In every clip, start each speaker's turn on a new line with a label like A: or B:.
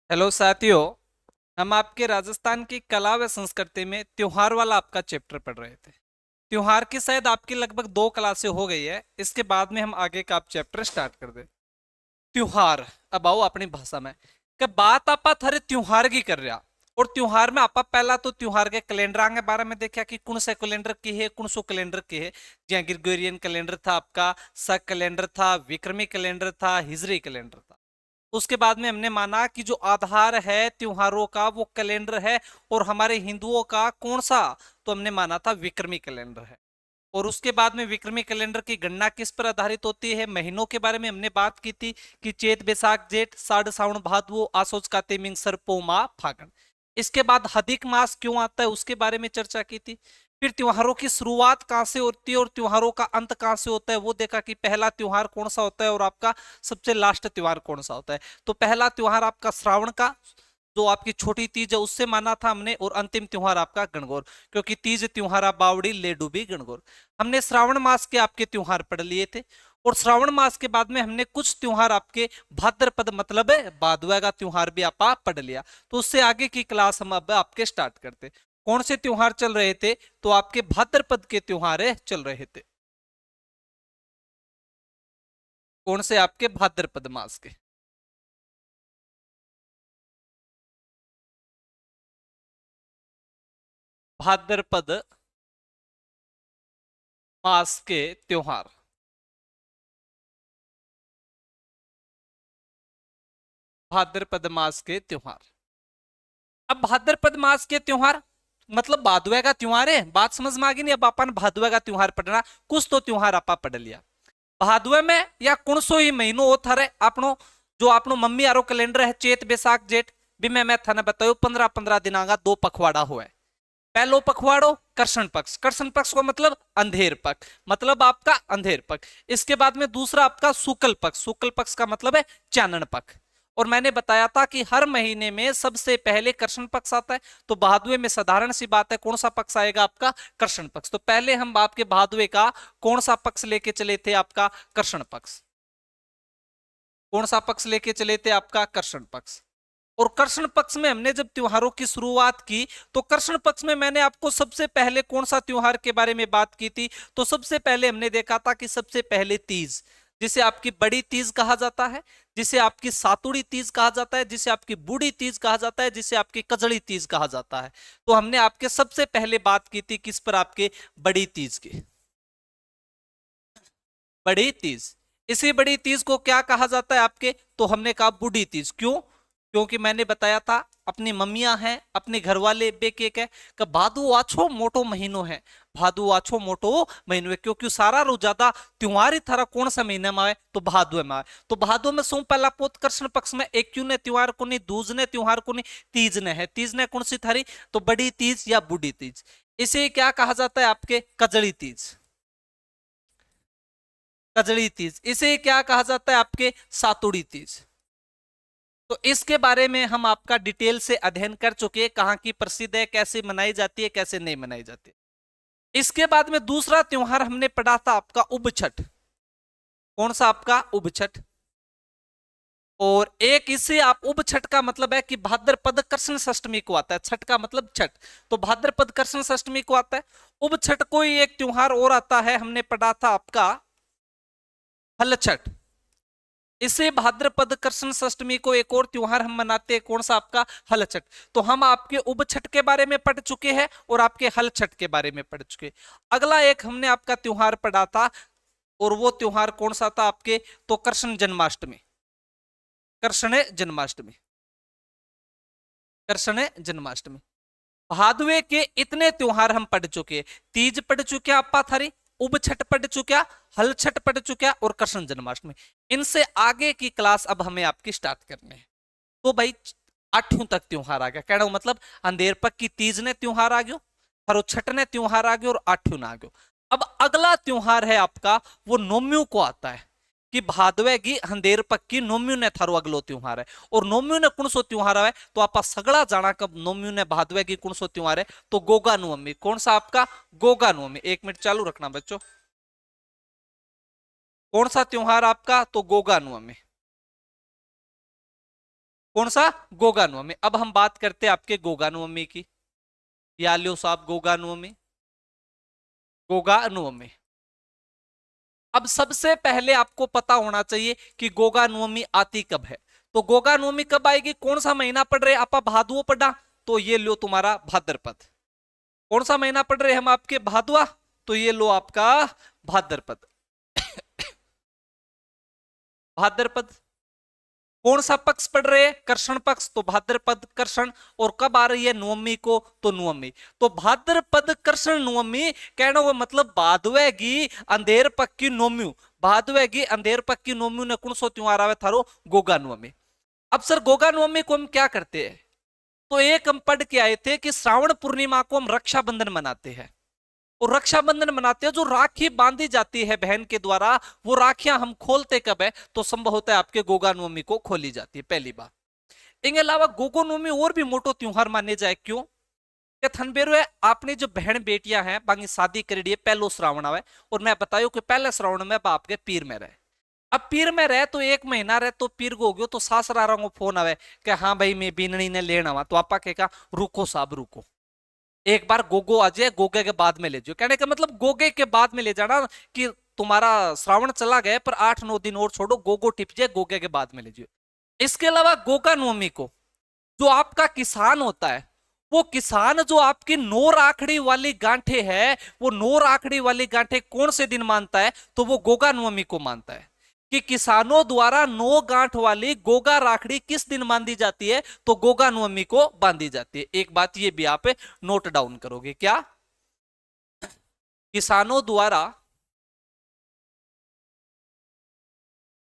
A: Hello साथियों। हम आपके राजस्थान की कला व संस्कृति में त्योहार वाला आपका चैप्टर पढ़ रहे थे। त्योहार की शायद आपकी लगभग 2 क्लासें हो गई है। इसके बाद में हम आगे का आप चैप्टर स्टार्ट कर दे। त्योहार। अब आओ अपनी भाषा में कि बात आपा थारे त्योहार की कर रहा। और त्योहार में आपा पहला तो त्योहार के कैलेंडर के बारे में देखा कि कौन से कैलेंडर की है, कौन सो कैलेंडर की है। जहाँ ग्रेगोरियन कैलेंडर था, आपका शक कैलेंडर था, विक्रमी कैलेंडर था, हिजरी कैलेंडर था। उसके बाद में हमने माना कि जो आधार है त्योहारों का वो कैलेंडर है। और हमारे हिंदुओं का कौन सा? तो हमने माना था विक्रमी कैलेंडर है। और उसके बाद में विक्रमी कैलेंडर की गणना किस पर आधारित होती है? महीनों के बारे में हमने बात की थी कि चेत बैसाख जेठ साढ़ सावन भादवो आसोज काते मिंग पो मा फागण। इसके बाद अधिक मास क्यों आता है उसके बारे में चर्चा की थी। फिर त्योहारों की शुरुआत कहां से होती है और त्योहारों का अंत कहां से होता है वो देखा कि पहला त्योहार कौन सा होता है और आपका सबसे लास्ट त्योहार कौन सा होता है। तो पहला त्योहार आपका श्रावण का जो आपकी छोटी तीज है उससे माना था हमने, और अंतिम त्योहार आपका गणगौर, क्योंकि तीज त्योहारा बावड़ी ले डूबी गणगौर। हमने श्रावण मास के आपके त्योहार पढ़ लिए थे। और श्रावण मास के बाद में हमने कुछ त्योहार आपके भाद्रपद मतलब है भादवा का त्योहार भी आपा पढ़ लिया। तो उससे आगे की क्लास हम अब आपके स्टार्ट करते। कौन से त्योहार चल रहे थे? तो आपके भाद्रपद के त्योहार चल रहे थे। कौन से? आपके भाद्रपद मास के। भाद्रपद मास के त्योहार। भाद्रपद मास के त्योहार। अब भाद्रपद मास के त्योहार मतलब भादुआ का त्योहार है। बात समझ में आ गई नहीं? अब अपन भादुआ का त्योहार पढ़ना। कुछ तो त्योहार आपा पढ़ लिया भादुआ में, या कौन सो ही महीनो हो थारे आपनो जो आपनो मम्मी आरो कैलेंडर है चेत बैसाख जेठ भी मैं थाने बतायो 15-15 दिना का 2 पखवाड़ा हुआ है। पहलो पखवाड़ो कृष्ण पक्ष। कृष्ण पक्ष को मतलब अंधेर पक्ष, मतलब आपका अंधेर पक्ष। इसके बाद में दूसरा आपका शुक्ल पक्ष। शुक्ल पक्ष का मतलब है चानन पक्ष। और मैंने बताया था कि हर महीने में सबसे पहले कृष्ण पक्ष आता है। तो भादुए में साधारण सी बात है कौन सा पक्ष आएगा? आपका कृष्ण पक्ष। तो पहले हम आपके भादुए का कौन सा पक्ष लेके चले थे? आपका कृष्ण पक्ष। कौन सा पक्ष लेके चले थे? आपका कृष्ण पक्ष। और कृष्ण पक्ष में हमने जब त्योहारों की शुरुआत की तो कृष्ण पक्ष में मैंने आपको सबसे पहले कौन सा त्योहार के बारे में बात की थी? तो सबसे पहले हमने देखा था कि सबसे पहले तीज, जिसे आपकी बड़ी तीज कहा जाता है, जिसे आपकी सातुड़ी तीज कहा जाता है, जिसे आपकी बूढ़ी तीज कहा जाता है, जिसे आपकी कजड़ी तीज कहा जाता है। तो हमने आपके सबसे पहले बात की थी किस पर? आपके बड़ी तीज की। बड़ी तीज। इसी बड़ी तीज को क्या कहा जाता है आपके? तो हमने कहा बूढ़ी तीज। क्यों? क्योंकि मैंने बताया था अपनी मम्मियां हैं, अपने घर वाले बेके के कि भादु आछो मोटो महीनो है। भादु आछो मोटो महीनो है क्योंकि सारा रो ज्यादा त्योहार ही थारा कौन सा महीने में आए? तो भादु में आए। तो भादु में सो पहला पोत कृष्ण पक्ष में एक क्यों ने त्योहार को नहीं, दूज ने त्योहार को नहीं, तीज ने है। तीज ने कौन सी थारी? तो बड़ी तीज या बूढ़ी तीज। इसे क्या कहा जाता है? आपके कजड़ी तीज। कजड़ी तीज। इसे क्या कहा जाता है? आपके सातुड़ी तीज। तो इसके बारे में हम आपका डिटेल से अध्ययन कर चुके हैं, कहां की प्रसिद्ध है, कैसे मनाई जाती है, कैसे नहीं मनाई जाती है। इसके बाद में दूसरा त्योहार हमने पढ़ा था आपका उब छठ। कौन सा? आपका उब छठ। और एक इससे आप उब छठ का मतलब है कि भाद्रपद कृष्ण षष्टमी को आता है। छठ का मतलब छठ, तो भाद्रपद कृष्ण षष्टमी को आता है। उब छठ को ही एक त्योहार और आता है, हमने पढ़ा था आपका हल छठ। इसे भाद्रपद कृष्ण षष्टमी को एक और त्योहार हम मनाते हैं। कौन सा? आपका हल छठ। तो हम आपके उब छठ के बारे में पढ़ चुके हैं और आपके हल छठ के बारे में पढ़ चुके हैं। अगला एक हमने आपका त्योहार पढ़ा था, और वो त्योहार कौन सा था आपके? तो कृष्ण जन्माष्टमी। कृष्ण जन्माष्टमी। कृष्ण जन्माष्टमी। भादवे के इतने त्योहार हम पढ़ चुके हैं। तीज पढ़ चुके हैं आपा थारी, उब छठ पढ़ चुका, हल छठ पढ़ चुका और कृष्ण जन्माष्टमी। इनसे आगे की क्लास अब हमें आपकी स्टार्ट करनी है। तो भाई 8वीं तक त्योहार आ गया, कहना मतलब अंधेर पक की तीज ने त्योहार आ गयो, हरो छठ ने त्योहार आ गयो और 8वीं आ गयो। अब अगला त्योहार है आपका वो नौम्यू को आता है कि भादवे की अंधेर पक की नौम्यू ने थारो अगलो त्योहार है। और नौम्यू ने कौन सो त्योहार है? तो आप सगड़ा जाना कब नौम्यू ने भादवे की कौन सो त्योहार है? तो गोगा नवमी। कौन सा? आपका गोगा नवमी। 1 मिनट चालू रखना बच्चों। कौन सा त्योहार आपका? तो गोगा नवमी। कौन सा? गोगा नवमी। अब हम बात करते हैं आपके गोगा नवमी की। या लो साहब, गोगा नवमी, गोगा नवमी। अब सबसे पहले आपको पता होना चाहिए कि गोगा नवमी आती कब है। तो गोगा नवमी कब आएगी, कौन सा महीना पढ़ रहे आपा? भादुओ पढ़ा, तो ये लो तुम्हारा भाद्रपद। कौन सा महीना पढ़ रहे हम आपके? भादुआ, तो ये लो आपका भाद्रपद। भाद्रपद। कौन सा पक्ष पढ़ रहे हैं? कृष्ण पक्ष, तो भाद्रपद कृष्ण। और कब आ रही है नवमी को? तो नवमी। तो भाद्रपद कृष्ण नवमी कहने को मतलब भादवे की अंधेर पक की नवमी। भादवे की अंधेर पक की नवमी ने कौन सो त्योहार आवे थारो? गोगा नवमी। अब सर गोगा नवमी को हम क्या करते हैं? तो एक हम पढ़ के आए थे कि श्रावण पूर्णिमा को हम रक्षाबंधन मनाते हैं। और रक्षाबंधन मनाते हैं, जो राखी बांधी जाती है बहन के द्वारा, वो राखियां हम खोलते कब है? तो संभव होता है आपके गोगा नवमी को खोली जाती है, पहली बात। इनके अलावा गोगो नवमी और भी मोटो त्योहार माने जाए, क्यों? क्या थनबेरो है आपने जो बहन बेटियां हैं बाकी शादी कर दी है, पहलो श्रावण आवे, और मैं बताऊं कि पहले श्रावण में बाप के पीर में रहे। अब पीर में रहे तो एक महीना रहे तो पीर को हो गयो, तो सासरा को फोन आवे कि हाँ भाई मैं बीननी ने लेना हुआ, तो आपा कहेगा रुको साहब रुको, एक बार गोगो आ जाए, गोगे के बाद में ले जाओ। कहने का मतलब गोगे के बाद में ले जाना, कि तुम्हारा श्रावण चला गया पर 8-9 दिन और छोड़ो, गोगो टिप जाए, गोगे के बाद में ले जाओ। इसके अलावा गोगा नवमी को जो आपका किसान होता है, वो किसान जो आपकी नौ राखड़ी वाली गांठे है, वो नौ राखड़ी वाली गांठे कौन से दिन मानता है? तो वो गोगा नवमी को मानता है। कि किसानों द्वारा नौ गांठ वाली गोगा राखड़ी किस दिन बांधी जाती है? तो गोगा नवमी को बांधी जाती है। एक बात ये भी आप नोट डाउन करोगे, क्या? किसानों द्वारा,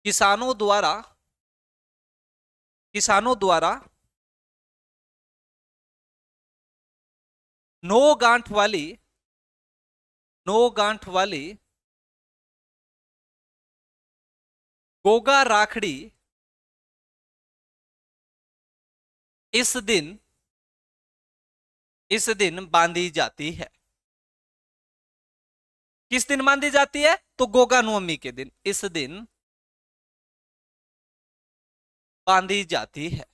A: किसानों द्वारा, किसानों द्वारा नौ गांठ वाली, नौ गांठ वाली गोगा राखड़ी इस दिन, इस दिन बांधी जाती है। किस दिन बांधी जाती है? तो गोगा नवमी के दिन, इस दिन बांधी जाती है।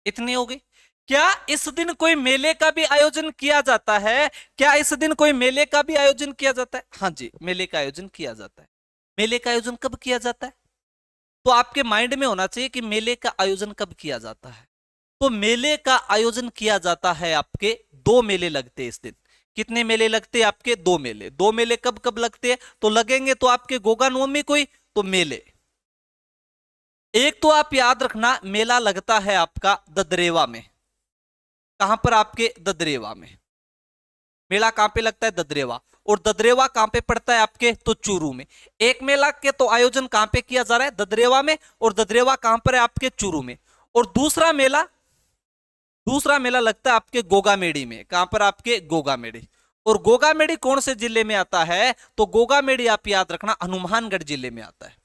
A: इतनी होगी। क्या इस दिन कोई मेले का भी आयोजन किया जाता है? क्या इस दिन कोई मेले का भी आयोजन किया जाता है? हाँ जी, मेले का आयोजन किया जाता है। मेले का आयोजन कब किया जाता है? तो आपके माइंड में होना चाहिए कि मेले का आयोजन कब किया जाता है। तो मेले का आयोजन किया जाता है आपके, दो मेले लगते हैं इस दिन। कितने मेले लगते हैं आपके? दो मेले। दो मेले कब कब लगते हैं? तो लगेंगे तो आपके गोगा नवमी को ही तो मेले। एक तो आप याद रखना, मेला लगता है आपका ददरेवा में। कहां पर? आपके ददरेवा में। मेला कहां पे लगता है? ददरेवा। और ददरेवा कहां पे पड़ता है आपके? तो चूरू में। एक मेला के तो आयोजन कहां पे किया जा रहा है? ददरेवा में। और ददरेवा कहां पर है? आपके चूरू में। और दूसरा मेला, दूसरा मेला लगता है आपके गोगामेड़ी में। कहां पर? आपके गोगामेड़ी। और गोगामेड़ी कौन से जिले में आता है? तो गोगामेड़ी आप याद रखना हनुमानगढ़ जिले में आता है।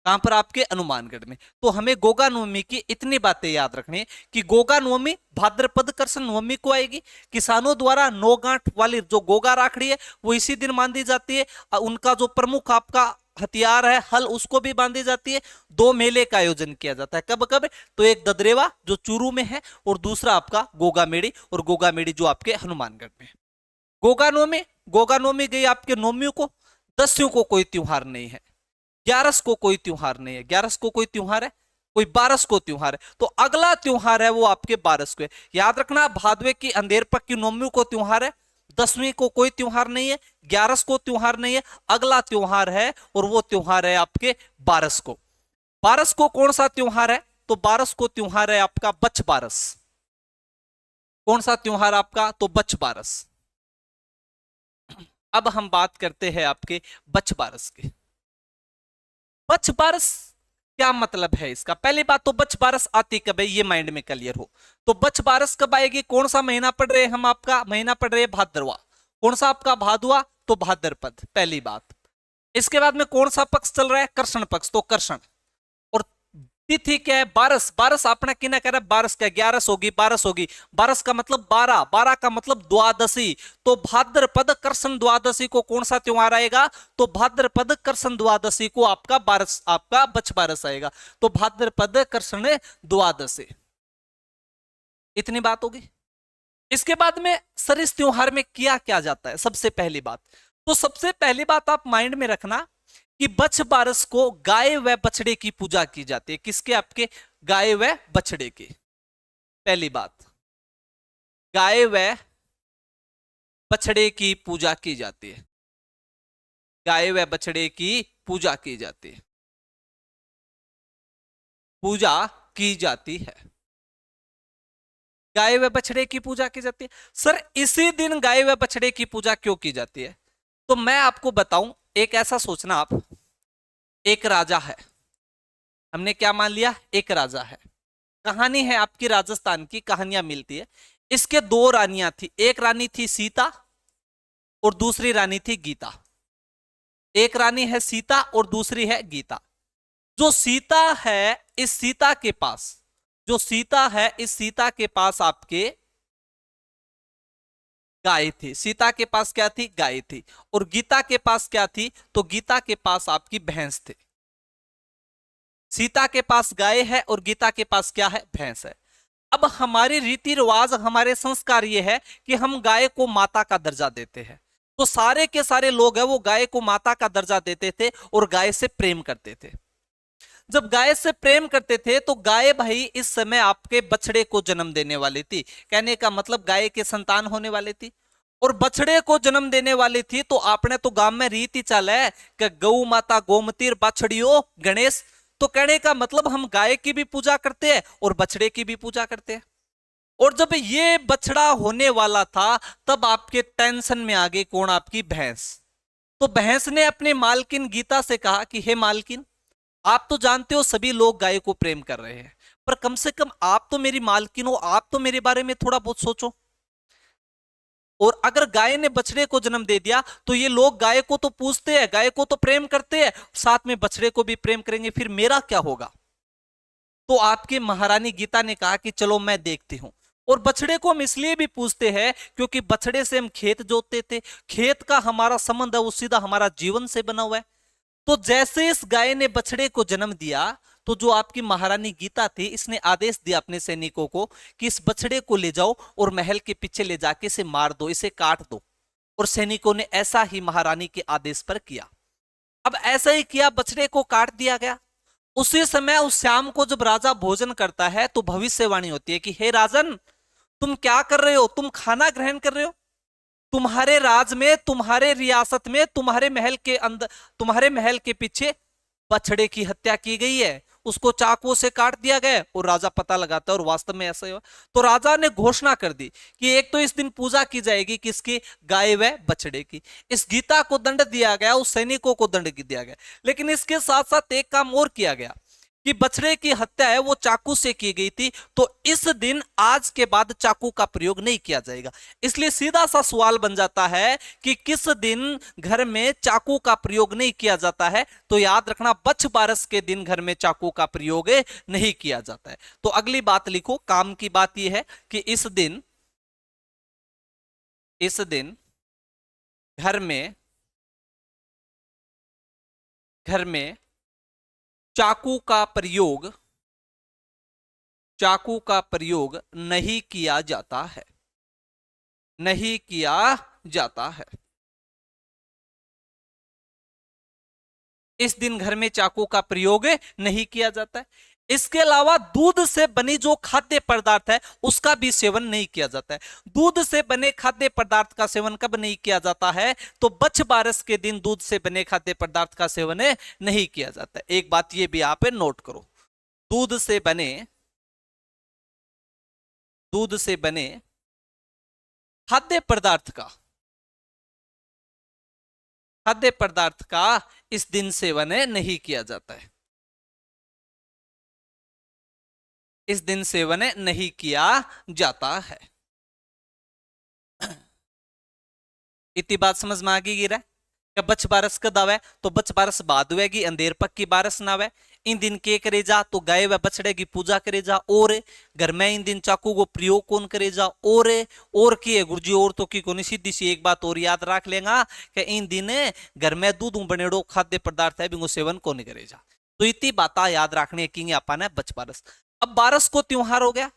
A: कहां पर? आपके हनुमानगढ़ में। तो हमें गोगा नवमी की इतनी बातें याद रखनी है कि गोगा नवमी भाद्रपद कृष्ण नवमी को आएगी। किसानों द्वारा नौ गांठ वाली जो गोगा राखड़ी है वो इसी दिन बांधी जाती है। उनका जो प्रमुख आपका हथियार है हल, उसको भी बांधी जाती है। दो मेले का आयोजन किया जाता है, कब कब? तो एक ददरेवा जो चूरू में है, और दूसरा आपका गोगामेड़ी, और गोगामेड़ी जो आपके हनुमानगढ़ में है। गोगा नवमी, गोगा नवमी गई आपके नवमियों को। दस्यों को कोई त्योहार नहीं है। ग्यारस को कोई त्योहार नहीं है। ग्यारस को कोई त्योहार है? कोई बारस को त्योहार है। तो अगला त्योहार है वो आपके बारस को है। याद रखना, भादवे की अंधेर पक की नवमी को त्योहार है। दसवीं को कोई त्योहार नहीं है। ग्यारस को त्योहार नहीं है। अगला त्योहार है, और वो त्योहार है आपके बारस को। बारस को कौन सा त्योहार है? तो बारस को त्योहार है आपका बछ बारस। कौन सा त्योहार आपका? तो बछ बारस। अब हम बात करते हैं आपके बछ बारस की। बछ बारस क्या मतलब है इसका? पहली बात तो बछ बारस आती कब है, ये माइंड में क्लियर हो। तो बछ बारस कब आएगी? कौन सा महीना पढ़ रहे हैं हम? आपका महीना पढ़ रहे हैं भाद्रवा। कौन सा आपका? भादुआ, तो भाद्रपद, पहली बात। इसके बाद में कौन सा पक्ष चल रहा है? कृष्ण पक्ष, तो कृष्ण। और तिथि क्या है? बारस। बारस आपने किना कह रहा है? बारस क्या? 11 होगी, 12 होगी। बारस का मतलब 12, 12 का मतलब द्वादशी। तो भाद्रपद कृष्ण द्वादशी को कौन सा त्योहार आएगा? तो भाद्रपद कृष्ण द्वादशी को आपका बारस, आपका बछ बारस आएगा। तो भाद्रपद कृष्ण द्वादशी। इतनी बात होगी। इसके बाद में सर इस त्योहार में किया क्या जाता है? सबसे पहली बात, तो सबसे पहली बात आप माइंड में रखना कि बछ बारस को गाय व बछड़े की पूजा की जाती है। किसके? आपके गाय व बछड़े की। पहली बात, गाय व बछड़े की पूजा की जाती है। गाय व बछड़े की पूजा की जाती है, पूजा की जाती है। गाय व बछड़े की पूजा की जाती है। सर इसी दिन गाय व बछड़े की पूजा क्यों की जाती है? तो मैं आपको बताऊं, एक ऐसा सोचना आप, एक राजा है। हमने क्या मान लिया? एक राजा है। कहानी है आपकी, राजस्थान की कहानियां मिलती है। इसके दो रानियां थी, एक रानी थी सीता और दूसरी रानी थी गीता। एक रानी है सीता और दूसरी है गीता। जो सीता है, इस सीता के पास, जो सीता है इस सीता के पास आपके गाय थी। सीता के पास क्या थी? गाय थी। और गीता के पास क्या थी? तो गीता के पास आपकी भैंस थी। सीता के पास गाय है और गीता के पास क्या है? भैंस है। अब हमारी रीति रिवाज, हमारे संस्कार ये है कि हम गाय को माता का दर्जा देते हैं। तो सारे के सारे लोग हैं वो गाय को माता का दर्जा देते थे और गाय से प्रेम करते थे। जब गाय से प्रेम करते थे तो गाय भाई इस समय आपके बछड़े को जन्म देने वाली थी। कहने का मतलब गाय के संतान होने वाली थी और बछड़े को जन्म देने वाली थी। तो आपने तो गांव में रीति चाल है कि गौ माता गोमतीर बछड़ियों गणेश। तो कहने का मतलब हम गाय की भी पूजा करते हैं और बछड़े की भी पूजा करते हैं। और जब ये बछड़ा होने वाला था तब आपके टेंशन में आ गई कौन? आपकी भैंस। तो भैंस ने अपने मालकिन गीता से कहा कि हे मालकिन, आप तो जानते हो सभी लोग गाय को प्रेम कर रहे हैं, पर कम से कम आप तो मेरी मालकिन हो, आप तो मेरे बारे में थोड़ा बहुत सोचो। और अगर गाय ने बछड़े को जन्म दे दिया तो ये लोग गाय को तो पूजते हैं, गाय को तो प्रेम करते हैं, साथ में बछड़े को भी प्रेम करेंगे, फिर मेरा क्या होगा? तो आपकी महारानी गीता ने कहा कि चलो मैं देखती हूं। और बछड़े को हम इसलिए भी पूछते हैं क्योंकि बछड़े से हम खेत जोतते थे, खेत का हमारा संबंध है वो सीधा हमारा जीवन से बना हुआ है। तो जैसे इस गाय ने बछड़े को जन्म दिया तो जो आपकी महारानी गीता थी इसने आदेश दिया अपने सैनिकों को कि इस बछड़े को ले जाओ और महल के पीछे ले जाके इसे मार दो, इसे काट दो। और सैनिकों ने ऐसा ही महारानी के आदेश पर किया। अब ऐसा ही किया, बछड़े को काट दिया गया। उसी समय उस शाम को जब राजा भोजन करता है तो भविष्यवाणी होती है कि हे राजन, तुम क्या कर रहे हो? तुम खाना ग्रहण कर रहे हो। तुम्हारे राज में, तुम्हारे रियासत में, तुम्हारे महल के अंदर, तुम्हारे महल के पीछे बछड़े की हत्या की गई है, उसको चाकुओं से काट दिया गया। और राजा पता लगाता है और वास्तव में ऐसा ही हुआ। तो राजा ने घोषणा कर दी कि एक तो इस दिन पूजा की जाएगी किसकी? गाय व बछड़े की। इस गीता को दंड दिया गया, उस सैनिकों को दंड दिया गया। लेकिन इसके साथ साथ एक काम और किया गया कि बछड़े की हत्या है वो चाकू से की गई थी, तो इस दिन आज के बाद चाकू का प्रयोग नहीं किया जाएगा। इसलिए सीधा सा सवाल बन जाता है कि किस दिन घर में चाकू का प्रयोग नहीं किया जाता है? तो याद रखना, बछ बारस के दिन घर में चाकू का प्रयोग नहीं किया जाता है। तो अगली बात लिखो, काम की बात यह है कि इस दिन, इस दिन घर में, घर में चाकू का प्रयोग, चाकू का प्रयोग नहीं किया जाता है, नहीं किया जाता है। इस दिन घर में चाकू का प्रयोग नहीं किया जाता है। इसके अलावा दूध से बनी जो खाद्य पदार्थ है उसका भी सेवन नहीं किया जाता है। दूध से बने खाद्य पदार्थ का सेवन कब नहीं किया जाता है? तो बछ बारस के दिन दूध से बने खाद्य पदार्थ का सेवन नहीं किया जाता है। एक बात ये भी आप नोट करो, दूध से बने, दूध से बने खाद्य पदार्थ का, खाद्य पदार्थ का इस दिन सेवन नहीं किया जाता है, इस दिन सेवन नहीं किया जाता है। इतनी बात समझ में आ गई गिरा? क्या बच बारस कद आवे? तो बच बारस बाद हुएगी, अंधेर पक की बारस ना आवे। इन दिन के करे जा? तो गाय व बछड़े की पूजा करे जा। और घर में इन दिन चाकू को प्रयोग कौन करे जा? और की है गुरुजी? और तो की कोनी, सीधी सी एक बात और याद रख लेगा कि इन दिन घर में दूध बनेड़ो खाद्य पदार्थ है बिंगो सेवन कौन करे जा। तो इतनी बात याद रखने की अपन है बच बारस। अब बारस को त्योहार हो गया।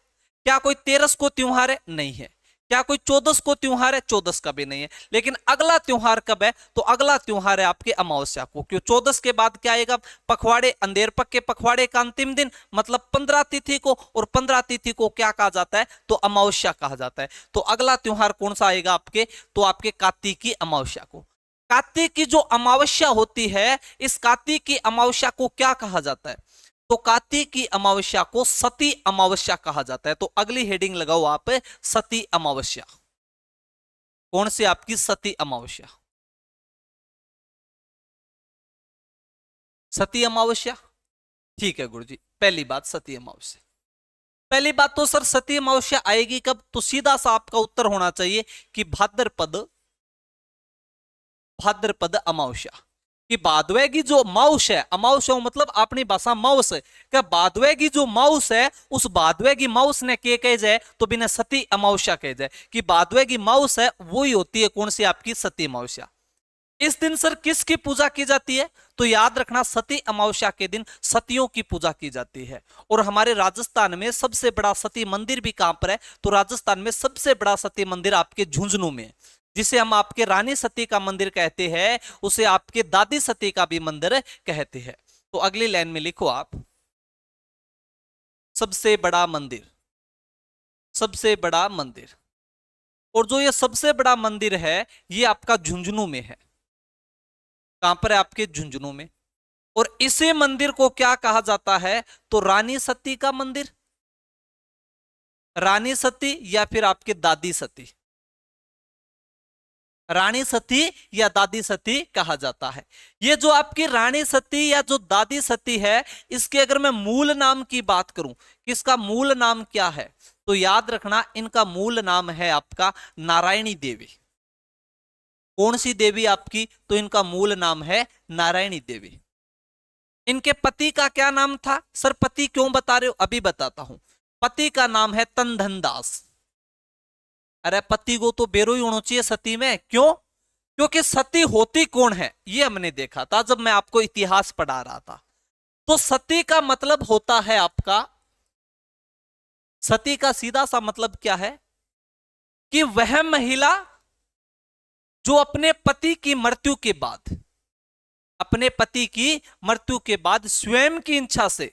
A: क्या कोई तेरस को त्योहार है? नहीं है। क्या कोई चौदस को त्योहार है? चौदस का भी नहीं है। लेकिन अगला त्योहार कब है? तो अगला त्योहार है आपके अमावस्या को। क्यों? चौदस के बाद क्या आएगा? पखवाड़े, अंधेर पक के पखवाड़े का अंतिम दिन, मतलब 15 तिथि को। और 15 तिथि को क्या कहा जाता है? तो अमावस्या कहा जाता है। तो अगला त्योहार कौन सा आएगा आपके? तो आपके कार्तिक की अमावस्या को। कार्तिक की जो अमावस्या होती है, इस कार्तिक की अमावस्या को क्या कहा जाता है? तो कार्तिक की अमावस्या को सती अमावस्या कहा जाता है। तो अगली हेडिंग लगाओ आप, सती अमावस्या। कौन सी? आपकी सती अमावस्या। सती अमावस्या, ठीक है गुरुजी। पहली बात सती अमावस्या। पहली बात तो सर सती अमावस्या आएगी कब? तो सीधा सा आपका उत्तर होना चाहिए कि भाद्रपद, भाद्रपद अमावस्या। कि भादवे की जो माउस है, अमावस्या मतलब अपनी भाषा माउस है, क्या भादवे की जो माउस है, उस भादवे की माउस ने के कह जाए तो बिना सती अमावस्या कह जाए। कि भादवे की माउस है वो ही होती है कौन सी? आपकी सती अमावस्या। इस दिन सर किसकी पूजा की जाती है? तो याद रखना, सती अमावस्या के दिन सतियों की पूजा की जाती है। और हमारे राजस्थान में सबसे बड़ा सती मंदिर भी कहां पर है? तो राजस्थान में सबसे बड़ा सती मंदिर आपके झुंझुनू में, जिसे हम आपके रानी सती का मंदिर कहते हैं, उसे आपके दादी सती का भी मंदिर कहते हैं। तो अगली लाइन में लिखो आप, सबसे बड़ा मंदिर, सबसे बड़ा मंदिर। और जो ये सबसे बड़ा मंदिर है ये आपका झुंझुनू में है। कहां पर है? आपके झुंझुनू में। और इसे मंदिर को क्या कहा जाता है? तो रानी सती का मंदिर, रानी सती या फिर आपके दादी सती, रानी सती या दादी सती कहा जाता है। ये जो आपकी रानी सती या जो दादी सती है, इसके अगर मैं मूल नाम की बात करूं कि इसका मूल नाम क्या है, तो याद रखना इनका मूल नाम है आपका नारायणी देवी। कौन सी देवी आपकी? तो इनका मूल नाम है नारायणी देवी। इनके पति का क्या नाम था? सर पति क्यों बता रहे हो? अभी बताता हूं। पति का नाम है तनधन दास। अरे पति को तो बेरो ही होना चाहिए सती में, क्यों? क्योंकि सती होती कौन है ये हमने देखा था जब मैं आपको इतिहास पढ़ा रहा था। तो सती का मतलब होता है आपका, सती का सीधा सा मतलब क्या है? कि वह महिला जो अपने पति की मृत्यु के बाद, अपने पति की मृत्यु के बाद स्वयं की इच्छा से,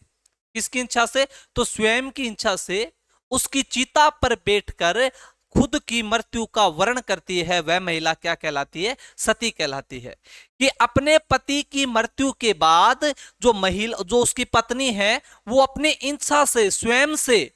A: किसकी इच्छा से? तो स्वयं की इच्छा से उसकी चिता पर बैठकर खुद की मृत्यु का वर्ण करती है, वह महिला क्या कहलाती है? सती कहलाती है। कि अपने पति की मृत्यु के बाद जो महिला, जो उसकी पत्नी है, वो अपनी इच्छा से स्वयं से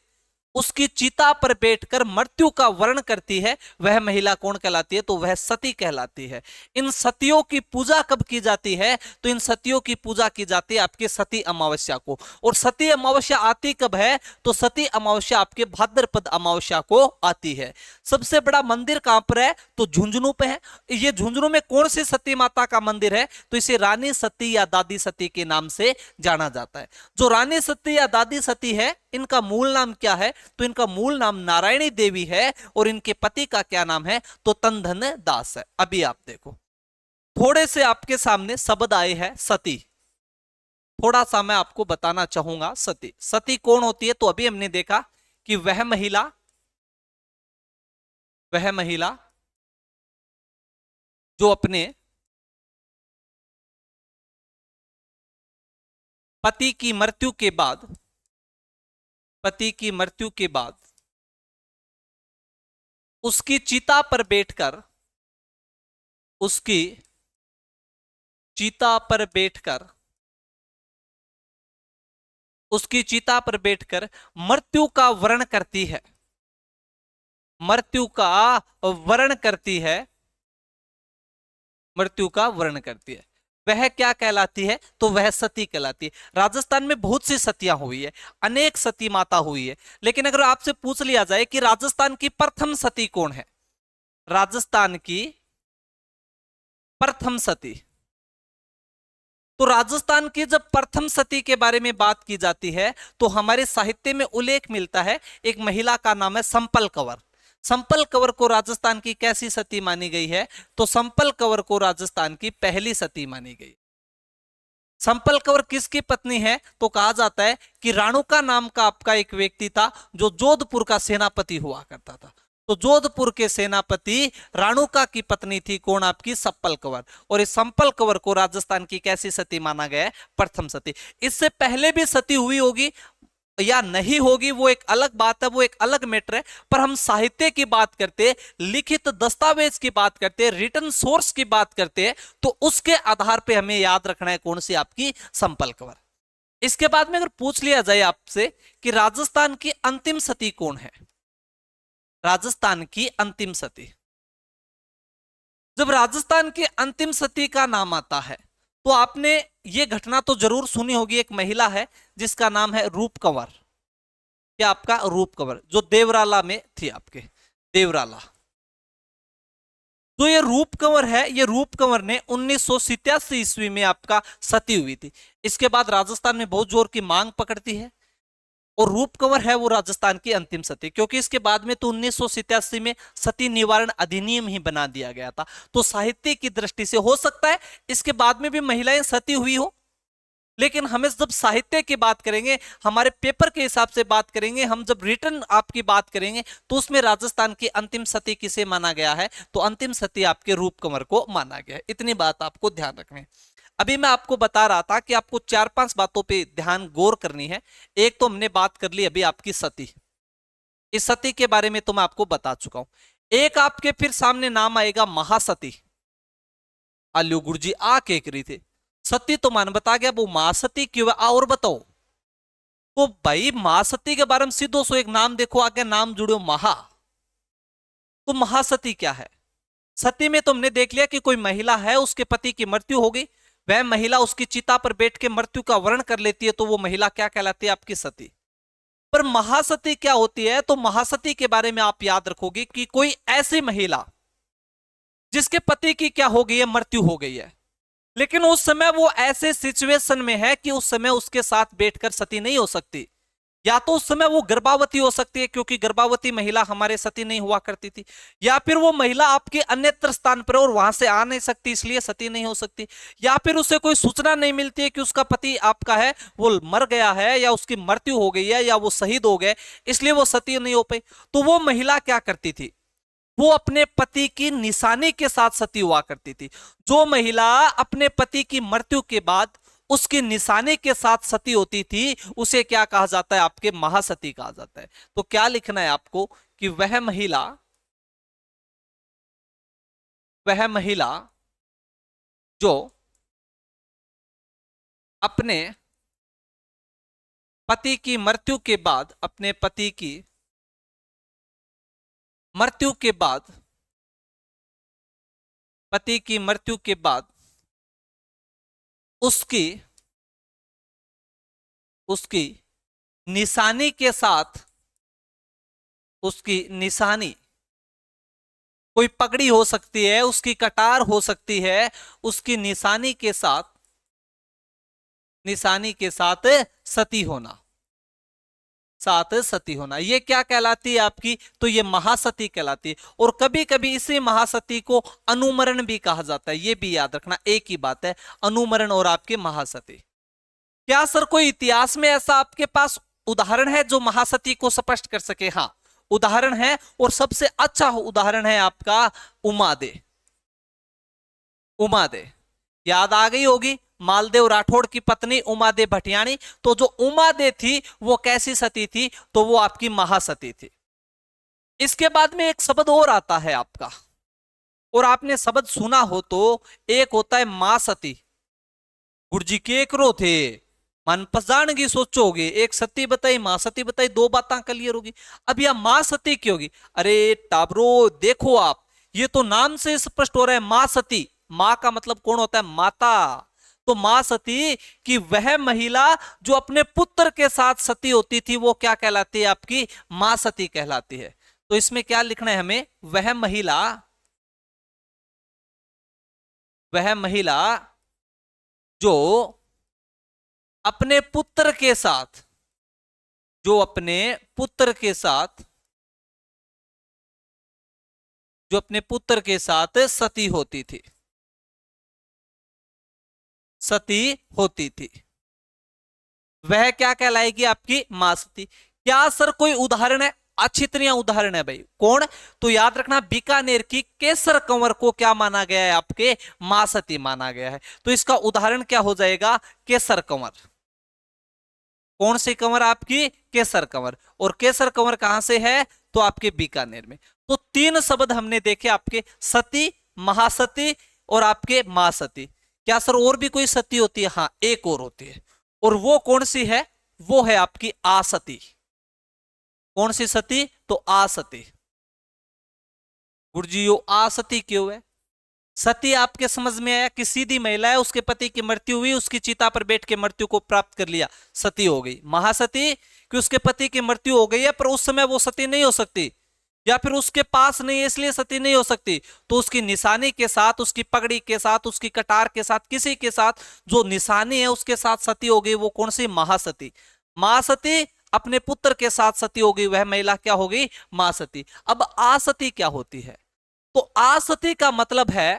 A: उसकी चिता पर बैठकर मृत्यु का वर्ण करती है, वह महिला कौन कहलाती है? तो वह सती कहलाती है। इन सतियों की पूजा कब की जाती है? तो इन सतियों की पूजा की जाती है आपके सती अमावस्या को। और सती अमावस्या आती कब है? तो सती अमावस्या आपके भाद्रपद अमावस्या को आती है। सबसे बड़ा मंदिर कहां पर है? तो झुंझुनू पे है। ये झुंझुनू में कौन सी सती माता का मंदिर है? तो इसे रानी सती या दादी सती के नाम से जाना जाता है। जो रानी सती या दादी सती है, इनका मूल नाम क्या है? तो इनका मूल नाम नारायणी देवी है। और इनके पति का क्या नाम है? तो तनधन दास है। अभी आप देखो, थोड़े से आपके सामने शब्द आए हैं सती, थोड़ा सा मैं आपको बताना चाहूंगा। सती, सती कौन होती है? तो अभी हमने देखा कि वह महिला, वह महिला जो अपने पति की मृत्यु के बाद, पति की मृत्यु के बाद उसकी चिता पर बैठकर, उसकी चिता पर बैठकर, उसकी चिता पर बैठकर मृत्यु का वर्ण करती है, मृत्यु का वर्ण करती है, मृत्यु का वर्ण करती है, वह क्या कहलाती है? तो वह सती कहलाती है। राजस्थान में बहुत सी सतियां हुई है, अनेक सती माता हुई है। लेकिन अगर आपसे पूछ लिया जाए कि राजस्थान की प्रथम सती कौन है, राजस्थान की प्रथम सती। तो राजस्थान की जब प्रथम सती के बारे में बात की जाती है तो हमारे साहित्य में उल्लेख मिलता है, एक महिला का नाम है संपल कंवर। संपल कंवर को राजस्थान की कैसी सती मानी गई है? तो संपल कंवर को राजस्थान की पहली सती मानी गई। संपल कंवर किसकी पत्नी है? तो कहा जाता है कि राणुका नाम का आपका एक व्यक्ति था जो जोधपुर का सेनापति हुआ करता था। तो जोधपुर के सेनापति राणुका की पत्नी थी कौन? आपकी संपल कंवर। और इस संपल कंवर को राजस्थान की कैसी सती माना गया है? प्रथम सती। इससे पहले भी सती हुई होगी या नहीं होगी वो एक अलग बात है, वो एक अलग मैटर है। पर हम साहित्य की बात करते हैं, लिखित दस्तावेज की बात करते हैं, रिटन सोर्स की बात करते हैं, तो उसके आधार पे हमें याद रखना है कौन सी? आपकी संपल कंवर। इसके बाद में अगर पूछ लिया जाए आपसे कि राजस्थान की अंतिम सती कौन है? राजस्थान की अंतिम सती, जब राजस्थान की अंतिम सती का नाम आता है तो आपने ये घटना तो जरूर सुनी होगी। एक महिला है जिसका नाम है रूप कंवर। क्या? आपका रूप कंवर, जो देवराला में थी, आपके देवराला। तो ये रूप कंवर है, ये रूप कंवर ने 1987 ईस्वी में आपका सती हुई थी। इसके बाद राजस्थान में बहुत जोर की मांग पकड़ती है और रूप कंवर है वो राजस्थान की अंतिम सती, क्योंकि इसके बाद में तो 1987 में सती निवारण अधिनियम ही बना दिया गया था। तो साहित्य की दृष्टि से हो सकता है इसके बाद में भी महिलाएं सती हुई हो, लेकिन हमें जब साहित्य की बात करेंगे, हमारे पेपर के हिसाब से बात करेंगे, हम जब रिटर्न आपकी बात करेंगे तो उसमें राजस्थान की अंतिम सती किसे माना गया है? तो अंतिम सती आपके रूप कंवर को माना गया है। इतनी बात आपको ध्यान रखनी। अभी मैं आपको बता रहा था कि आपको 4-5 बातों पे ध्यान गौर करनी है। एक तो हमने बात कर ली अभी आपकी सती, इस सती के बारे में तो मैं आपको बता चुका हूं। एक आपके फिर सामने नाम आएगा महासती। आल्यू गुरु जी आ के करी थे सती तो मान बता गया, वो महासती क्यों है? और बताओ। तो भाई महासती के बारे में सीधो सो एक नाम देखो, आगे नाम जुड़ो महा। तो महासती क्या है? सती में तुमने देख लिया कि कोई महिला है, उसके पति की मृत्यु हो गई, वह महिला उसकी चिता पर बैठ के मृत्यु का वर्ण कर लेती है, तो वो महिला क्या कहलाती है? आपकी सती। पर महासती क्या होती है? तो महासती के बारे में आप याद रखोगे कि कोई ऐसी महिला जिसके पति की क्या हो गई है? मृत्यु हो गई है, लेकिन उस समय वो ऐसे सिचुएशन में है कि उस समय उसके साथ बैठकर सती नहीं हो सकती। या तो उस समय वो गर्भवती हो सकती है, क्योंकि गर्भवती महिला हमारे सती नहीं हुआ करती थी, या फिर वो महिला आपके अन्यत्र स्थान पर और वहां से आ नहीं सकती, इसलिए सती नहीं हो सकती, या फिर उसे कोई सूचना नहीं मिलती है कि उसका पति आपका है वो मर गया है या उसकी मृत्यु हो गई है या वो शहीद हो गए, इसलिए वो सती नहीं हो पाई। तो वो महिला क्या करती थी? वो अपने पति की निशानी के साथ सती हुआ करती थी। जो महिला अपने पति की मृत्यु के बाद उसकी निशानी के साथ सती होती थी उसे क्या कहा जाता है? आपके महासती कहा जाता है। तो क्या लिखना है आपको कि वह महिला जो अपने पति की मृत्यु के बाद, अपने पति की मृत्यु के बाद, पति की मृत्यु के बाद उसकी उसकी निशानी के साथ, उसकी निशानी कोई पगड़ी हो सकती है, उसकी कटार हो सकती है, उसकी निशानी के साथ सती होना, साथ सती होना, ये क्या कहलाती है आपकी? तो ये महासती कहलाती है। और कभी कभी इसी महासती को अनुमरण भी कहा जाता है, ये भी याद रखना, एक ही बात है, अनुमरण और आपके महासती। क्या सर कोई इतिहास में ऐसा आपके पास उदाहरण है जो महासती को स्पष्ट कर सके? हाँ, उदाहरण है, और सबसे अच्छा उदाहरण है आपका उमादे। उमादे याद आ गई होगी, मालदेव राठौड़ की पत्नी उमादे भटियाणी। तो जो उमादे थी वो कैसी सती थी? तो वो आपकी महासती थी। इसके बाद में एक शब्द और आता है आपका, और आपने शब्द सुना हो तो, एक होता है मां सती। गुरजी के करो थे मन पसाणगी सोचोगे, एक सती बताई, मां सती बताई, दो बातें क्लियर होगी। अब यह मां सती क्यों होगी? अरे टाबरो देखो आप, ये तो नाम से स्पष्ट हो रहा है मां सती। मां का मतलब कौन होता है? माता। तो मां सती कि वह महिला जो अपने पुत्र के साथ सती होती थी वो क्या कहलाती है? आपकी मां सती कहलाती है। तो इसमें क्या लिखना है हमें? वह महिला वह महिला जो अपने पुत्र के साथ, जो अपने पुत्र के साथ, जो अपने पुत्र के साथ सती होती थी, सती होती थी, वह क्या कहलाएगी? आपकी मां सती। क्या सर कोई उदाहरण है? अच्छी तरह उदाहरण है भाई। कौन? तो याद रखना, बीकानेर की केसर कंवर को क्या माना गया है? आपके मां सती माना गया है। तो इसका उदाहरण क्या हो जाएगा? केसर कंवर। कौन सी कंवर? आपकी केसर कंवर। और केसर कंवर कहां से है? तो आपके बीकानेर में। तो तीन शब्द हमने देखे आपके, सती, महासती और आपके मां सती। क्या सर और भी कोई सती होती है? हाँ, एक और होती है। और वो कौन सी है? वो है आपकी आसती। कौन सी सती? तो आसती। गुरुजी यो आसती क्यों है? सती आपके समझ में आया कि सीधी महिला है, उसके पति की मृत्यु हुई, उसकी चिता पर बैठ के मृत्यु को प्राप्त कर लिया, सती हो गई। महासती कि उसके पति की मृत्यु हो गई है पर उस समय वो सती नहीं हो सकती, या फिर उसके पास नहीं है इसलिए सती नहीं हो सकती, तो उसकी निशानी के साथ, उसकी पगड़ी के साथ, उसकी कटार के साथ, किसी के साथ जो निशानी है उसके साथ सती हो गई, वो कौन सी? महासती। महासती अपने पुत्र के साथ सती हो गई, वह महिला क्या हो गई? महासती। अब आसती क्या होती है? तो आसती का मतलब है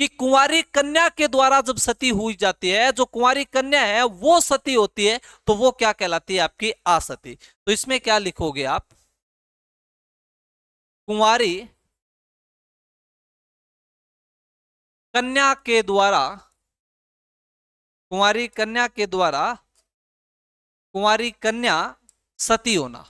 A: कि कुंवारी कन्या के द्वारा जब सती हुई जाती है, जो कुंवारी कन्या है वो सती होती है, तो वो क्या कहलाती है? आपकी आसती। तो इसमें क्या लिखोगे आप? कुंवारी कन्या के द्वारा, कुंवारी कन्या के द्वारा, कुंवारी कन्या सती होना।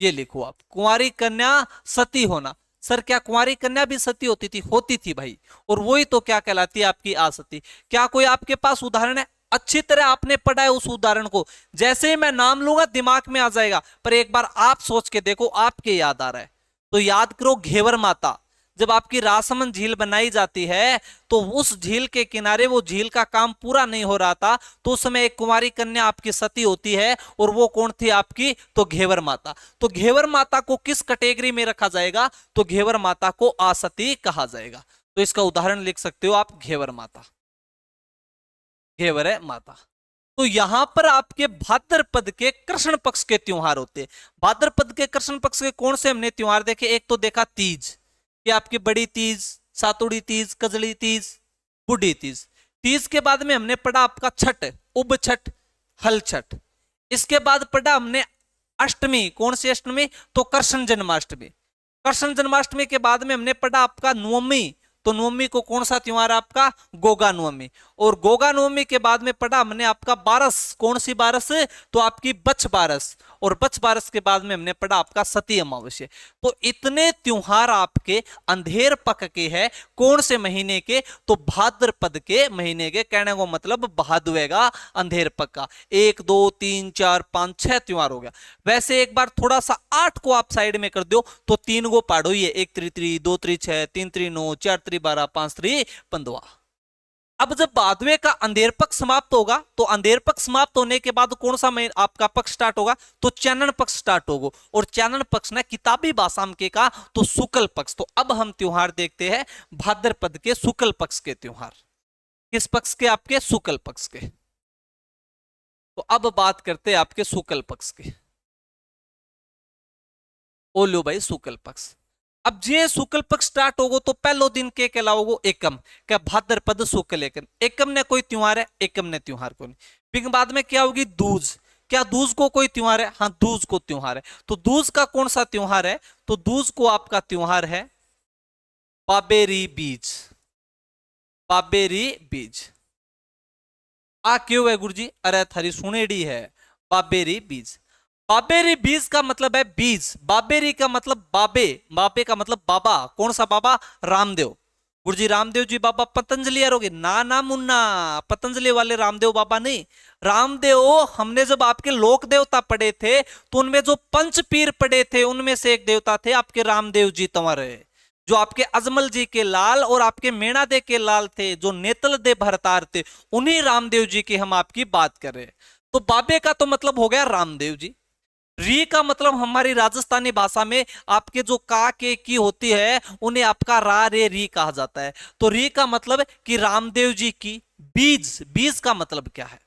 A: ये लिखो आप, कुंवारी कन्या सती होना। सर क्या कुंवारी कन्या भी सती होती थी? होती थी भाई। और वही तो क्या कहलाती है? आपकी आसती। क्या कोई आपके पास उदाहरण है? अच्छी तरह आपने पढ़ा है उस उदाहरण को, जैसे ही मैं नाम लूंगा दिमाग में आ जाएगा, पर एक बार आप सोच के देखो, आपके याद आ रहा है तो याद करो। घेवर माता, जब आपकी रासमंद झील बनाई जाती है तो उस झील के किनारे वो झील का काम पूरा नहीं हो रहा था, तो उस समय एक कुंवारी कन्या आपकी सती होती है, और वो कौन थी आपकी? तो घेवर माता। तो घेवर माता को किस कैटेगरी में रखा जाएगा? तो घेवर माता को आसती कहा जाएगा। तो इसका उदाहरण लिख सकते हो आप, घेवर माता। घेवर है माता। तो यहां पर आपके भाद्रपद के कृष्ण पक्ष के त्योहार होते हैं। भाद्रपद के कृष्ण पक्ष के कौन से हमने त्योहार देखे? एक तो देखा तीज, ये आपकी बड़ी तीज, सातुड़ी तीज, कजली तीज, बूढ़ी तीज। तीज के बाद में हमने पढ़ा आपका छठ, उब छठ, हल छठ। इसके बाद पढ़ा हमने अष्टमी। कौन सी अष्टमी? तो कृष्ण जन्माष्टमी। कृष्ण जन्माष्टमी के बाद में हमने पढ़ा आपका नवमी। तो नवमी को कौन सा त्योहार? आपका गोगा नवमी। और गोगा नवमी के बाद में पढ़ा हमने आपका बारस। कौन सी बारस? तो आपकी बछ बारस। और बछ बारस के बाद में हमने पढ़ा आपका सती अमावस्या। तो इतने त्योहार आपके अंधेर पक के हैं। कौन से महीने के? तो भाद्रपद के महीने के। कहने को मतलब भादवेगा अंधेर पक का। 1 2 3 4 5 6 त्योहार हो गया। वैसे एक बार थोड़ा सा 8 को आप साइड में कर दो तो 3 को पाड़ो, ये 1 3 3 2 3 6 3 3 9 4 3 12 5 3 15। अब जब भादवे का अंधेर पक्ष समाप्त होगा, तो अंधेर पक्ष समाप्त होने के बाद कौन सा आपका पक्ष स्टार्ट होगा? तो चानन पक्ष स्टार्ट होगा। और चानन पक्ष ने किताबी भाषा में का तो शुक्ल पक्ष। तो अब हम त्योहार देखते हैं भाद्रपद के शुक्ल पक्ष के त्योहार। किस पक्ष के? आपके शुक्ल पक्ष के। तो अब बात करते हैं आपके शुक्ल पक्ष के। ओ लो भाई, शुक्ल पक्ष। अब जे शुक्ल पक्ष स्टार्ट होगो तो पहलो दिन के कहलाओगो एकम। क्या? भाद्रपद शुक्ल एकम। एकम ने कोई त्योहार है? एकम ने त्योहार को नहीं। फिर बाद में क्या होगी? दूज। क्या दूज को कोई त्योहार है? हाँ, दूज को त्योहार है। तो दूज का कौन सा त्योहार है? तो दूज को आपका त्योहार है बाबेरी बीज। बाबेरी बीज। आ क्यों है गुरुजी? अरे थारी सुनेड़ी है। बाबेरी बीज। बाबेरी बीज का मतलब है बीज। बाबेरी का मतलब बाबे। बाबे का मतलब बाबा। कौन सा बाबा? रामदेव। गुरुजी रामदेव जी बाबा पतंजलि यारोगे? ना ना मुन्ना, पतंजलि वाले रामदेव बाबा नहीं। रामदेव हमने जब आपके लोक देवता पढ़े थे तो उनमें जो पंच पीर पढ़े थे उनमें से एक देवता थे आपके रामदेव जी तंवर, जो आपके अजमल जी के लाल और आपके मेणा दे के लाल थे, जो नेतल दे भरतार थे, उन्हीं रामदेव जी की हम आपकी बात कर रहे हैं। तो बाबे का तो मतलब हो गया रामदेव जी। री का मतलब हमारी राजस्थानी भाषा में आपके जो का के की होती है उन्हें आपका रा रे री कहा जाता है। तो री का मतलब कि रामदेव जी की। बीज, बीज का मतलब क्या है?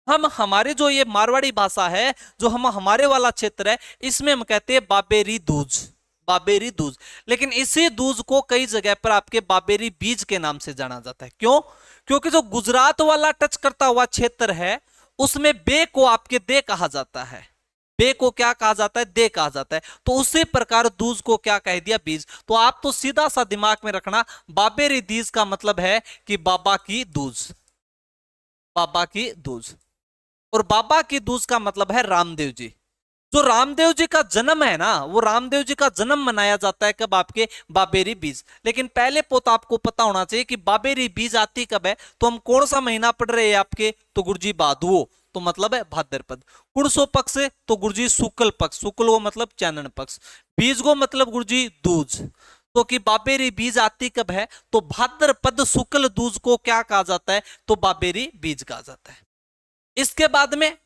A: हम हमारे जो ये मारवाड़ी भाषा है, जो हम हमारे वाला क्षेत्र है, इसमें हम कहते हैं बाबेरी दूज, बाबेरी दूज। लेकिन इसी दूज को कई जगह पर आपके बाबेरी बीज के नाम से जाना जाता है। क्यों? क्योंकि जो गुजरात वाला टच करता हुआ क्षेत्र है उसमें बे को आपके दे कहा जाता है। बे को क्या कहा जाता है? दे कहा जाता है। तो उसी प्रकार दूज को क्या कह दिया? बीज। तो आप तो सीधा सा दिमाग में रखना, बाबेरी दूज का मतलब है कि बाबा की दूज, बाबा की दूज। और बाबा की दूज का मतलब है रामदेव जी। जो रामदेव जी का जन्म है ना, वो रामदेव जी का जन्म मनाया जाता है कब? आपके बाबेरी बीज। लेकिन पहले पोता आपको पता होना चाहिए कि बाबेरी बीज आती कब है। तो हम कौन सा महीना पढ़ रहे हैं आपके? तो गुरुजी भादुओ, तो मतलब है भाद्रपद। कुणसो पक्ष से तो गुरुजी शुक्ल पक्ष, शुक्ल को मतलब चानन पक्ष, बीज को मतलब गुरुजी दूज। तो कि बाबेरी बीज आती कब है? तो भाद्रपद शुक्ल दूज को क्या कहा जाता है? तो बाबेरी बीज कहा जाता है। इसके बाद में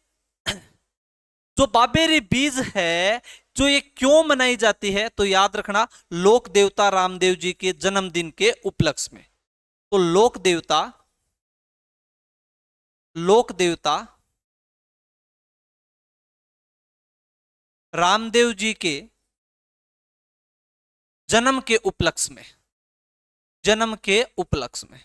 A: जो बाबेरी बीज है, जो ये क्यों मनाई जाती है? तो याद रखना, लोक देवता रामदेव जी के जन्मदिन के उपलक्ष्य में। तो लोक देवता, लोक देवता रामदेव जी के जन्म के उपलक्ष्य में, जन्म के उपलक्ष्य में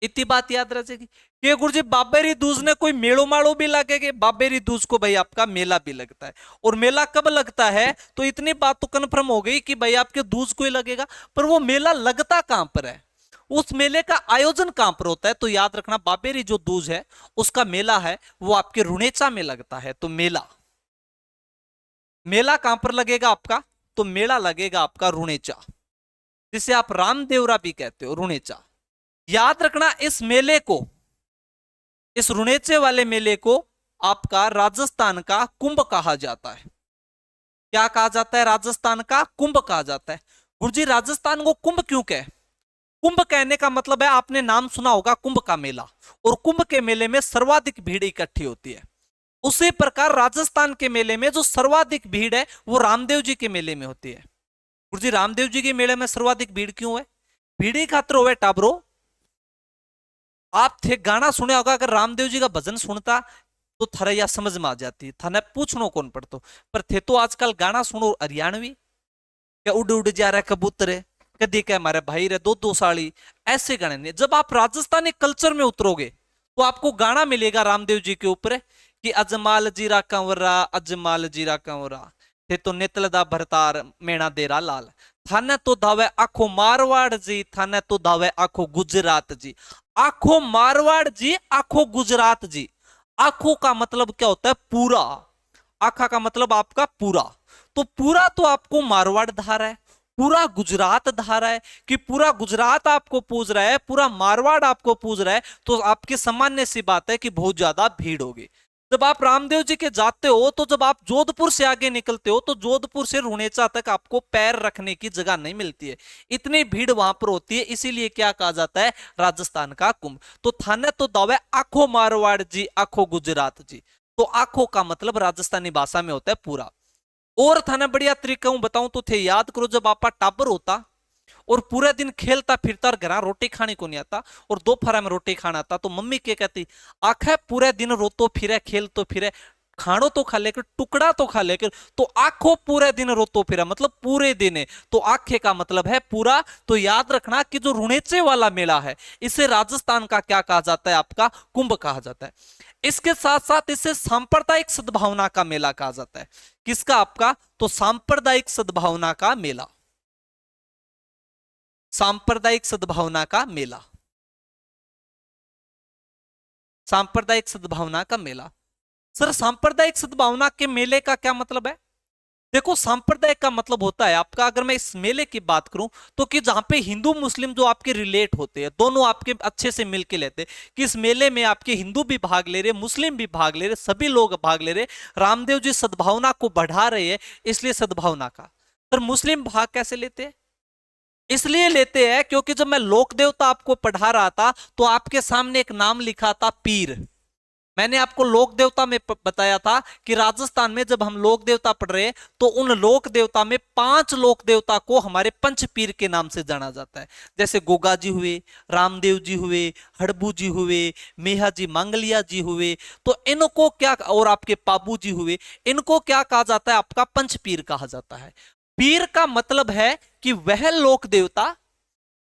A: इतनी बात याद रखेगी कि गुरुजी बाबेरी दूज ने कोई मेड़ो माड़ो भी लगेगा? बाबेरी दूज को भाई आपका मेला भी लगता है। और मेला कब लगता है? तो इतनी बात तो कन्फर्म हो गई कि भाई आपके दूज को ही लगेगा, पर वो मेला लगता कहां पर है? उस मेले का आयोजन कहां पर होता है? तो याद रखना, बाबेरी जो दूज है उसका मेला है वो आपके रुणेचा में लगता है। तो मेला, मेला कहां पर लगेगा आपका? तो मेला लगेगा आपका रुणेचा, जिसे आप रामदेवरा भी कहते हो, रुणेचा। याद रखना, इस मेले को, इस रुणेचे वाले मेले को आपका राजस्थान का कुंभ कहा जाता है। क्या कहा जाता है? राजस्थान का कुंभ कहा जाता है। गुरुजी राजस्थान को कुंभ क्यों कहे? कुंभ कहने का मतलब है, आपने नाम सुना होगा कुंभ का मेला, और कुंभ के मेले में सर्वाधिक भीड़ इकट्ठी होती है। उसी प्रकार राजस्थान के मेले में जो सर्वाधिक भीड़ है वो रामदेव जी के मेले में होती है। गुरुजी रामदेव जी के मेले में सर्वाधिक भीड़ क्यों है? भीड़ ही खातर हो टाबरो। आप थे गाना सुने होगा, अगर रामदेव जी का भजन सुनता तो थारे या समझ में आ जाती, थाने पूछनो कौन पड़तो। पर थे तो आजकल गाना सुनो हरियाणवी, क्या उड़ उड़ जा रहा कबूतर, कदी क्या हमारे भाई रे दो दो साड़ी, ऐसे गाने नहीं। जब आप राजस्थानी कल्चर में उतरोगे तो आपको गाना मिलेगा रामदेव जी के ऊपर कि अजमाल जीरा कंवरा, अजमाल जीरा कंवरा, थे तो नेतलदा भरतार मेणा देरा लाल, थाने तो धावे आखो मारवाड़ जी, थाने तो धावे आखो गुजरात जी। आखो मारवाड़ जी, आखो गुजरात जी। आखो का मतलब क्या होता है? पूरा। आखा का मतलब आपका पूरा। तो पूरा तो आपको मारवाड़ धारा है, पूरा गुजरात धारा है, कि पूरा गुजरात आपको पूज रहा है, पूरा मारवाड़ आपको पूज रहा है, तो आपकी सामान्य सी बात है कि बहुत ज्यादा भीड़ होगी। जब आप रामदेव जी के जाते हो, तो जब आप जोधपुर से आगे निकलते हो तो जोधपुर से रुणेचा तक आपको पैर रखने की जगह नहीं मिलती है, इतनी भीड़ वहां पर होती है। इसीलिए क्या कहा जाता है? राजस्थान का कुंभ। तो थाने तो दावे आखो मारवाड़ जी, आखो गुजरात जी। तो आखो का मतलब राजस्थानी भाषा में होता है पूरा। और थाने बढ़िया तरीका हूं बताऊं तो थे याद करो, जब आपका टाबर होता और पूरे दिन खेलता फिरता और घर रोटी खाने को नहीं आता, और दोपहर में रोटी खाना आता, तो मम्मी क्या कहती? आखा पूरे दिन रोतो फिरे, खेल तो फिरे, खानो तो खा लेकर, टुकड़ा तो खा लेकर, तो आखो पूरे दिन रोतो फिरा मतलब पूरे दिन है। तो आखे का मतलब है पूरा। तो याद रखना कि जो रुणेचे वाला मेला है इसे राजस्थान का क्या कहा जाता है? आपका कुंभ कहा जाता है। इसके साथ साथ इसे सांप्रदायिक सद्भावना का मेला कहा जाता है। किसका? आपका तो सांप्रदायिक सद्भावना का मेला, सांप्रदायिक सद्भावना का मेला, सांप्रदायिक सद्भावना का मेला। सर सांप्रदायिक सद्भावना के मेले का क्या मतलब है? देखो सांप्रदायिक का मतलब होता है आपका, अगर मैं इस मेले की बात करूं तो कि जहां पे हिंदू मुस्लिम जो आपके रिलेट होते हैं, दोनों आपके अच्छे से मिलके लेते हैं, कि इस मेले में आपके हिंदू भी भाग ले रहे, मुस्लिम भी भाग ले रहे, सभी लोग भाग ले रहे। रामदेव जी सद्भावना को बढ़ा रहे हैं, इसलिए सद्भावना का। पर मुस्लिम भाग कैसे लेते हैं? इसलिए लेते हैं क्योंकि जब मैं लोक देवता आपको पढ़ा रहा था तो आपके सामने एक नाम लिखा था पीर। मैंने आपको लोक देवता में बताया था कि राजस्थान में जब हम लोक देवता पढ़ रहे हैं तो उन लोक देवता में 5 लोक देवता को हमारे पंच पीर के नाम से जाना जाता है। जैसे गोगा जी हुए, रामदेव जी हुए, हड़बू जी हुए, मेहा जी मांगलिया जी हुए, तो इनको क्या, और आपके पाबू जी हुए, इनको क्या कहा जाता है? आपका पंच पीर कहा जाता है। पीर का मतलब है कि वह लोक देवता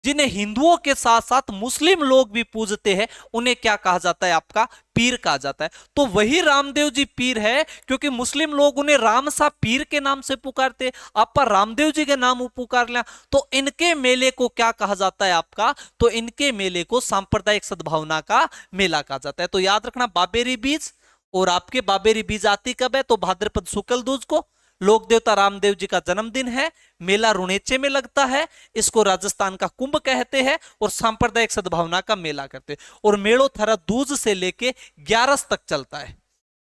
A: जिन्हें हिंदुओं के साथ साथ मुस्लिम लोग भी पूजते हैं, उन्हें क्या कहा जाता है? आपका पीर कहा जाता है। तो वही रामदेव जी पीर है, क्योंकि मुस्लिम लोग उन्हें राम सा पीर के नाम से पुकारते, आप पर रामदेव जी के नाम पुकार लिया, तो इनके मेले को क्या कहा जाता है? आपका, तो इनके मेले को सांप्रदायिक सद्भावना का मेला कहा जाता है। तो याद रखना, बाबेरी बीज, और आपके बाबेरी बीज आती कब है? तो भाद्रपद शुक्ल दूज को लोक देवता रामदेव जी का जन्मदिन है, मेला रुणेचे में लगता है, इसको राजस्थान का कुंभ कहते हैं, और सांप्रदायिक सद्भावना का मेला करते हैं। और मेलो थारा दूज से लेके 11 तक चलता है।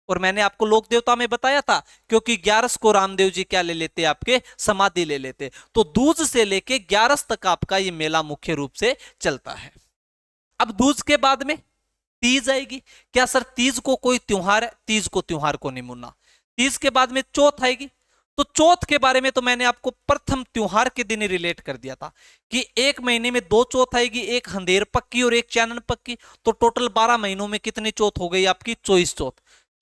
A: और मैंने आपको लोक देवता में बताया था, क्योंकि 11 को रामदेव जी क्या ले लेते? आपके समाधि ले लेते। तो दूज से लेके 11 तक आपका ये मेला मुख्य रूप से चलता है। अब दूज के बाद में तीज आएगी। क्या सर तीज को कोई त्योहार है? तीज को त्योहार को नहीं मुन्ना। तीज के बाद में चौथ आएगी। तो चौथ के बारे में तो मैंने आपको प्रथम त्योहार के दिन ही रिलेट कर दिया था कि एक महीने में 2 चौथ आएगी, एक हंदेर पक्की और एक चानन पक्की। तो टोटल 12 महीनों में कितनी चौथ हो गई? आपकी 24 चौथ।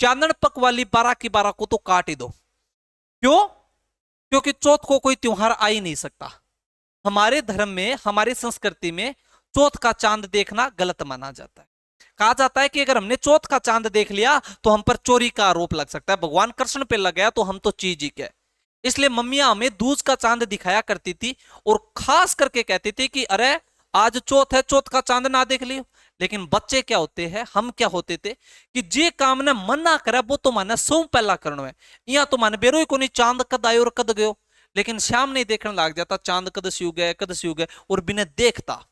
A: चानन पक वाली 12 की 12 को तो काट ही दो। क्यों? क्योंकि चौथ को कोई त्योहार आ ही नहीं सकता। हमारे धर्म में, हमारी संस्कृति में चौथ का चांद देखना गलत माना जाता है। कहा जाता है कि अगर हमने चौथ का चांद देख लिया तो हम पर चोरी का आरोप लग सकता है, भगवान कृष्ण पे लग गया तो हम तो चीज ही क्या। इसलिए मम्मियां हमें दूज का चांद दिखाया करती थी, और खास करके कहती थी कि अरे आज चौथ है, चौथ का चांद ना देख लियो। लेकिन बच्चे क्या होते हैं, हम क्या होते थे कि जे काम ने मन ना करे वो तो माने सौ पहला करना है। यहाँ तो माने बेरो को नहीं चांद कद आयो और कद गयो। लेकिन शाम नहीं देखने लग जाता चांद कद स्यू गए, कद स्यू गए, और बिना देखता।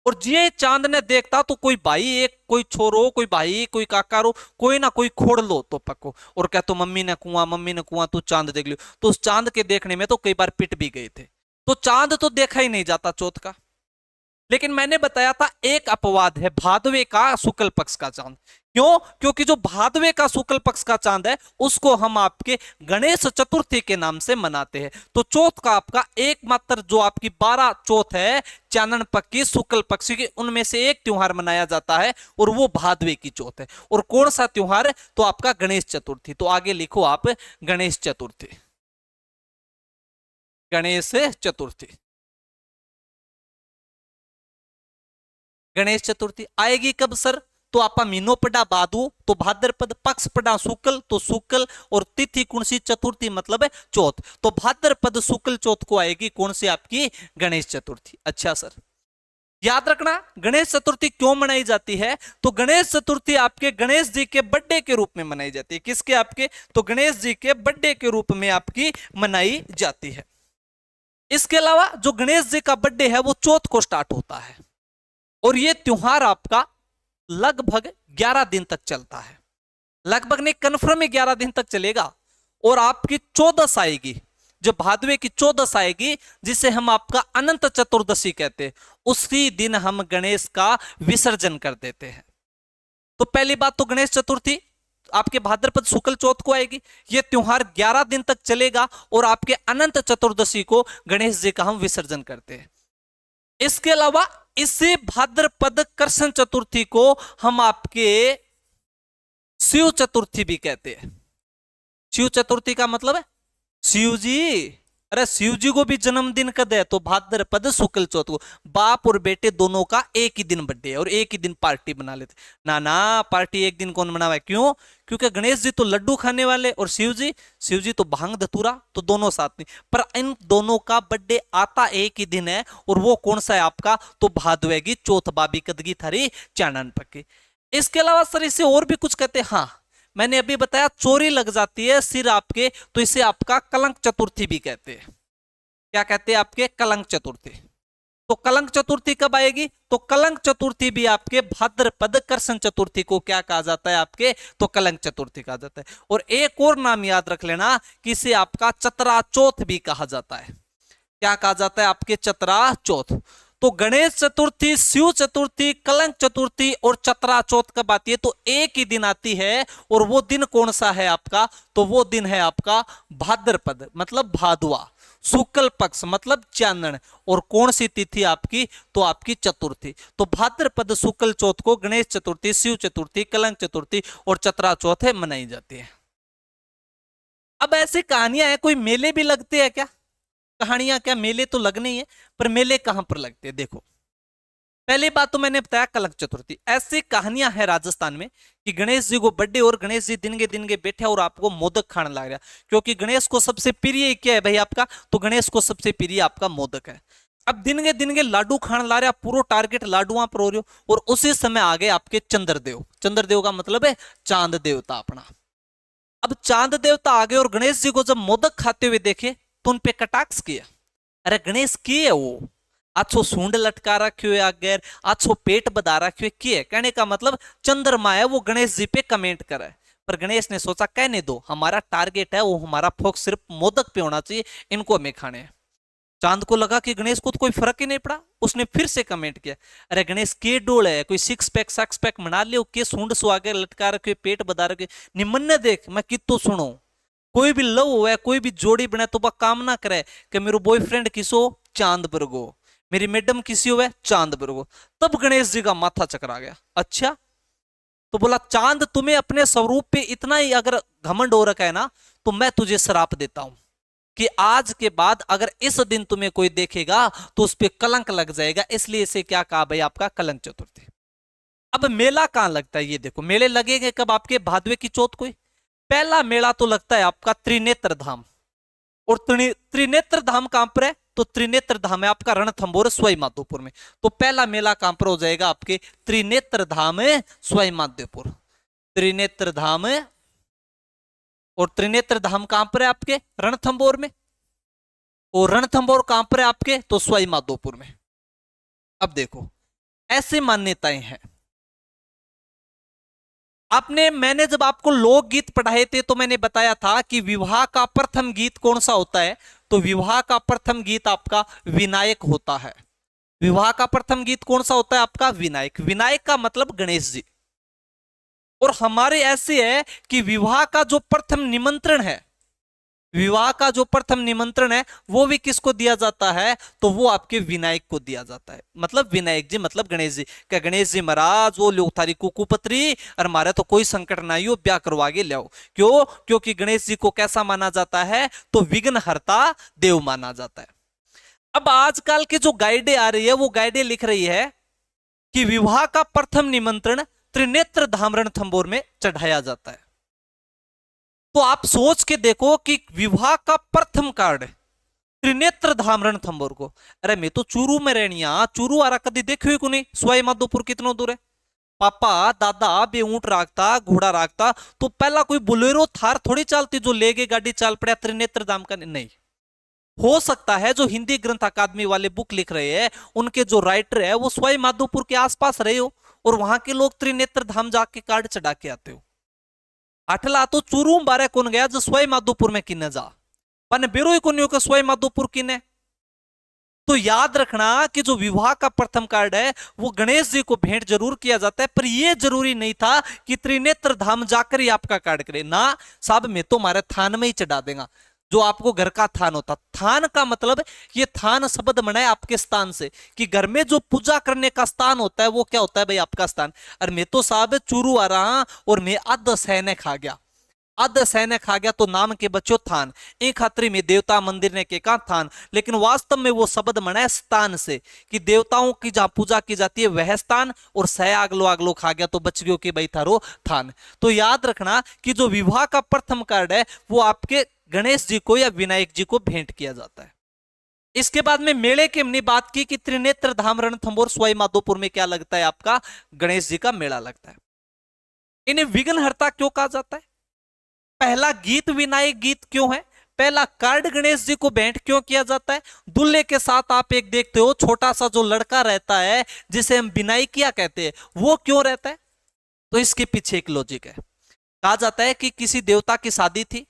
A: और जे चांद ने देखता तो कोई भाई, एक कोई छोरो, कोई भाई, कोई काका रो, कोई ना कोई खोड़ लो तो पक्को, और कहते मम्मी ने कुआं, मम्मी ने कुआं, तू चांद देख लियो। तो उस चांद के देखने में तो कई बार पिट भी गए थे। तो चांद तो देखा ही नहीं जाता चौथ का। लेकिन मैंने बताया था एक अपवाद है, भादवे का शुक्ल पक्ष का चांद। क्यों? क्योंकि जो भादवे का शुक्ल पक्ष का चांद है उसको हम आपके गणेश चतुर्थी के नाम से मनाते हैं। तो चौथ का आपका एकमात्र जो आपकी 12 चौथ है चानन पक्ष की शुक्ल पक्ष की, उनमें से एक त्योहार मनाया जाता है, और वो भादवे की चौथ है। और कौन सा त्योहार है? तो आपका गणेश चतुर्थी। तो आगे लिखो आप गणेश चतुर्थी। गणेश चतुर्थी, गणेश चतुर्थी आएगी कब सर? तो आपा मीनो पड़ा बादू, तो भाद्रपद, पक्ष पड़ा शुक्ल तो शुक्ल, और तिथि कौन सी? चतुर्थी मतलब है चौथ। तो भाद्रपद शुक्ल चौथ को आएगी कौन सी? आपकी गणेश चतुर्थी। अच्छा सर, याद रखना गणेश चतुर्थी क्यों मनाई जाती है? तो गणेश चतुर्थी आपके गणेश जी के बर्थडे के रूप में मनाई जाती है। किसके? आपके, तो गणेश जी के बर्थडे के रूप में आपकी मनाई जाती है। इसके अलावा जो गणेश जी का बर्थडे है वो चौथ को स्टार्ट होता है, और ये त्योहार आपका लगभग 11 दिन तक चलता है। लगभग नहीं, कन्फर्म में 11 दिन तक चलेगा। और आपकी 14 आएगी, जो भादवे की 14 आएगी, जिसे हम आपका अनंत चतुर्दशी कहते हैं, उसी दिन हम गणेश का विसर्जन कर देते हैं। तो पहली बात तो गणेश चतुर्थी आपके भाद्रपद शुक्ल चौथ को आएगी। यह त्योहार 11 दिन तक चलेगा, और आपके अनंत चतुर्दशी को गणेश जी का हम विसर्जन करते हैं। इसके अलावा इसी भाद्रपद कृष्ण चतुर्थी को हम आपके शिव चतुर्थी भी कहते हैं। शिव चतुर्थी का मतलब है शिव जी। अरे शिव जी को भी जन्मदिन कद है? तो भाद्रपद शुक्ल चौथ को। बाप और बेटे दोनों का एक ही दिन बर्थडे है, और एक ही दिन पार्टी बना लेते। ना ना, पार्टी एक दिन कौन मनावा है? क्यों? क्योंकि गणेश जी तो लड्डू खाने वाले, और शिव जी तो भांग धतूरा, तो दोनों साथ नहीं। पर इन दोनों का बर्थडे आता एक ही दिन है, और वो कौन सा है आपका? तो भादवे की चौथ, बाबी कदगी थारी चानन पक्की। इसके अलावा सर इसे और भी कुछ कहते हैं। हाँ, मैंने अभी बताया चोरी लग जाती है सिर आपके, तो इसे आपका कलंक चतुर्थी भी कहते हैं। क्या कहते हैं? आपके कलंक चतुर्थी। तो कलंक चतुर्थी कब आएगी? तो कलंक चतुर्थी भी आपके भाद्रपद कृष्ण चतुर्थी को क्या कहा जाता है? आपके, तो कलंक चतुर्थी कहा जाता है। और एक और नाम याद रख लेना कि इसे आपका चतरा चौथ भी कहा जाता है। क्या कहा जाता है? आपके चतरा चौथ। तो गणेश चतुर्थी, शिव चतुर्थी, कलंक चतुर्थी और चतरा चौथ कब आती है? तो एक ही दिन आती है। और वो दिन कौन सा है आपका? तो वो दिन है आपका भाद्रपद मतलब भादुआ, शुक्ल पक्ष मतलब चांदन। और कौन सी तिथि आपकी? तो आपकी चतुर्थी। तो भाद्रपद शुक्ल चौथ को गणेश चतुर्थी, शिव चतुर्थी, कलंक चतुर्थी और चतरा चौथ है मनाई जाती है। अब ऐसी कहानियां हैं, कोई मेले भी लगते हैं क्या? कहानियां क्या, मेले तो लगने ही है, पर मेले कहां पर लगते हैं? देखो, पहली बात तो मैंने बताया कलंक चतुर्थी। ऐसी कहानियां हैं राजस्थान में कि गणेश जी को बर्थडे और गणेश जी दिन के बैठे और आपको मोदक खाने लग रहा, क्योंकि गणेश को सबसे प्रिय क्या है भाई आपका? तो गणेश को सबसे प्रिय आपका मोदक है। अब दिन के लाडू खाने ला रहा, पूरा टारगेट लाडुआ पर हो रहे हो। और उसी समय आ गए आपके चंद्रदेव। चंद्रदेव का मतलब है चांद देवता अपना। अब चांद देवता आ गए और गणेश जी को जब मोदक खाते हुए देखे तो उन पे कटाक्ष किया। अरे गणेश की है वो, आछो सूंड लटका रखियो है आगे, आछो पेट बधा रखियो है, की है? कहने का मतलब चंद्रमा है वो गणेश जी पे कमेंट करे। पर गणेश ने सोचा कहने दो, हमारा टारगेट है वो, हमारा फोकस सिर्फ मोदक पे होना चाहिए, इनको हमें खाने हैं। चांद को लगा कि गणेश को तो कोई फर्क ही नहीं पड़ा, उसने फिर से कमेंट किया, अरे गणेश के डोल है, कोई सिक्स पैक बना लियो, के सूंड सो आगे लटका रखे, पेट बधा रखे, निमन्ने देख मैं कितो सुनो। कोई भी लव हो, कोई भी जोड़ी बने तो वह कामना करे कि मेरे बॉयफ्रेंड किसो? चांद पर गो, मेरी मैडम किसी हो चांद पर गो। तब गणेश जी का माथा चकरा गया। अच्छा, तो बोला चांद तुम्हें अपने स्वरूप पे इतना ही अगर घमंड हो रखा है ना, तो मैं तुझे श्राप देता हूं कि आज के बाद अगर इस दिन तुम्हें कोई देखेगा तो उस पर कलंक लग जाएगा। इसलिए इसे क्या कहा भाई आपका? कलंक चतुर्थी। अब मेला कहां लगता है? ये देखो, मेले लगेंगे कब आपके? भादवे की चौथ को। पहला मेला तो लगता है आपका त्रिनेत्र धाम। और त्रिनेत्र धाम कहां पर है? तो त्रिनेत्र धाम है आपका रणथंभौर सवाई माधोपुर में। तो पहला मेला कहां पर हो जाएगा आपके? त्रिनेत्र धाम सवाई माधोपुर। त्रिनेत्र धाम, और त्रिनेत्र धाम कहां पर है आपके? रणथंभौर में। और रणथंभौर कहां पर है आपके? तो सवाई माधोपुर में। अब देखो, ऐसी मान्यताएं हैं। मैंने जब आपको लोकगीत पढ़ाए थे तो मैंने बताया था कि विवाह का प्रथम गीत कौन सा होता है? तो विवाह का प्रथम गीत आपका विनायक होता है। विवाह का प्रथम गीत कौन सा होता है आपका? विनायक। विनायक का मतलब गणेश जी। और हमारे ऐसे है कि विवाह का जो प्रथम निमंत्रण है, विवाह का जो प्रथम निमंत्रण है वो भी किसको दिया जाता है? तो वो आपके विनायक को दिया जाता है। मतलब विनायक जी मतलब गणेश जी। क्या गणेश जी महाराज वो लो थारी कुकुपत्री, और मारे तो कोई संकट ना हो, ब्याह करवा के लाओ। क्यों? क्योंकि गणेश जी को कैसा माना जाता है? तो विघ्न हरता देव माना जाता है। अब आजकल की जो गाइडें आ रही है वो गाइडें लिख रही है कि विवाह का प्रथम निमंत्रण त्रिनेत्र धाम रणथंभौर में चढ़ाया जाता है। तो आप सोच के देखो कि विवाह का प्रथम कार्ड त्रिनेत्र धाम रणथंभौर को। अरे मैं तो चूरू में रहनी, चूरू आ रहा कभी देखो ही को नहीं। सवाई माधोपुर कितना दूर है? पापा दादा बे ऊंट राखता, घोड़ा राखता, तो पहला कोई बुलेरो थार थोड़ी चलती जो ले गई गाड़ी चल पड़ा त्रिनेत्र धाम का? नहीं। हो सकता है जो हिंदी ग्रंथ अकादमी वाले बुक लिख रहे हैं उनके जो राइटर है वो सवाई माधोपुर के आसपास रहे हो और वहां के लोग त्रिनेत्र धाम जाके कार्ड चढ़ा के आते हो। अठला तो चूरू बारे कौन गया जो सवाई माधोपुर में किन्ने जा, पन बेरो ही कौन हो सवाई माधोपुर किन्ने। तो याद रखना कि जो विवाह का प्रथम कार्ड है वो गणेश जी को भेंट जरूर किया जाता है, पर यह जरूरी नहीं था कि त्रिनेत्र धाम जाकर ही आपका कार्ड करे ना। साहब मैं तो हमारे थान में ही चढ़ा देगा, जो आपको घर का थान होता। थान का मतलब ये थान शब्द बना है आपके स्थान से, कि घर में जो पूजा करने का स्थान होता है वो क्या होता है भाई? आपका स्थान। और मैं तो साहब चूरू आ रहा और मैं आध सहने खा गया, आध सहने खा गया तो नाम के बच्चों थान। एक खातरी में देवता मंदिर ने के कहा थान, लेकिन वास्तव में वो शब्द बना है स्थान से, कि देवताओं की जहां पूजा की जाती है वह स्थान, और सह आगलो आगलो खा गया तो बच गयो कि भाई थारो थान। तो याद रखना कि जो विवाह का प्रथम कार्ड है वो आपके गणेश जी को या विनायक जी को भेंट किया जाता है। इसके बाद में मेले की हमने बात की कि त्रिनेत्र धाम रणथंभौर सवाई माधोपुर में क्या लगता है? आपका गणेश जी का मेला लगता है। इन्हें विघ्नहर्ता क्यों कहा जाता है? पहला गीत विनायक गीत क्यों है? पहला कार्ड गणेश जी को भेंट क्यों किया जाता है? दूल्हे के साथ आप एक देखते हो छोटा सा जो लड़का रहता है जिसे हम विनायकिया कहते हैं, वो क्यों रहता है? तो इसके पीछे एक लॉजिक है। कहा जाता है कि किसी देवता की शादी थी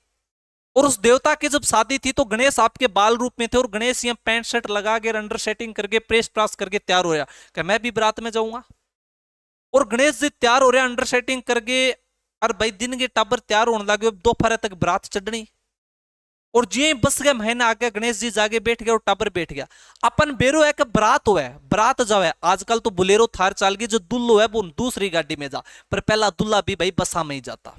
A: और उस देवता की जब शादी थी तो गणेश आपके बाल रूप में थे और गणेश यहाँ पैंट शर्ट लगा के अंडर सेटिंग करके प्रेस प्रास करके तैयार हो रहा कि मैं भी बारात में जाऊंगा। और गणेश जी तैयार हो रहे अंडर सेटिंग करके, और भाई दिन के टाबर तैयार होने लगे, दोपहर तक बारात चढ़नी। और जी बस गए महीना आ गया, गणेश जी जाके बैठ गया और टाबर बैठ गया। अपन बेरो है कि बारात हुआ है, बारात जावे। आजकल तो बुलेरो थार चाल गई, जो दुल्लो है वो दूसरी गाड़ी में जा, पर पहला दुल्ला भी भाई बसा में ही जाता।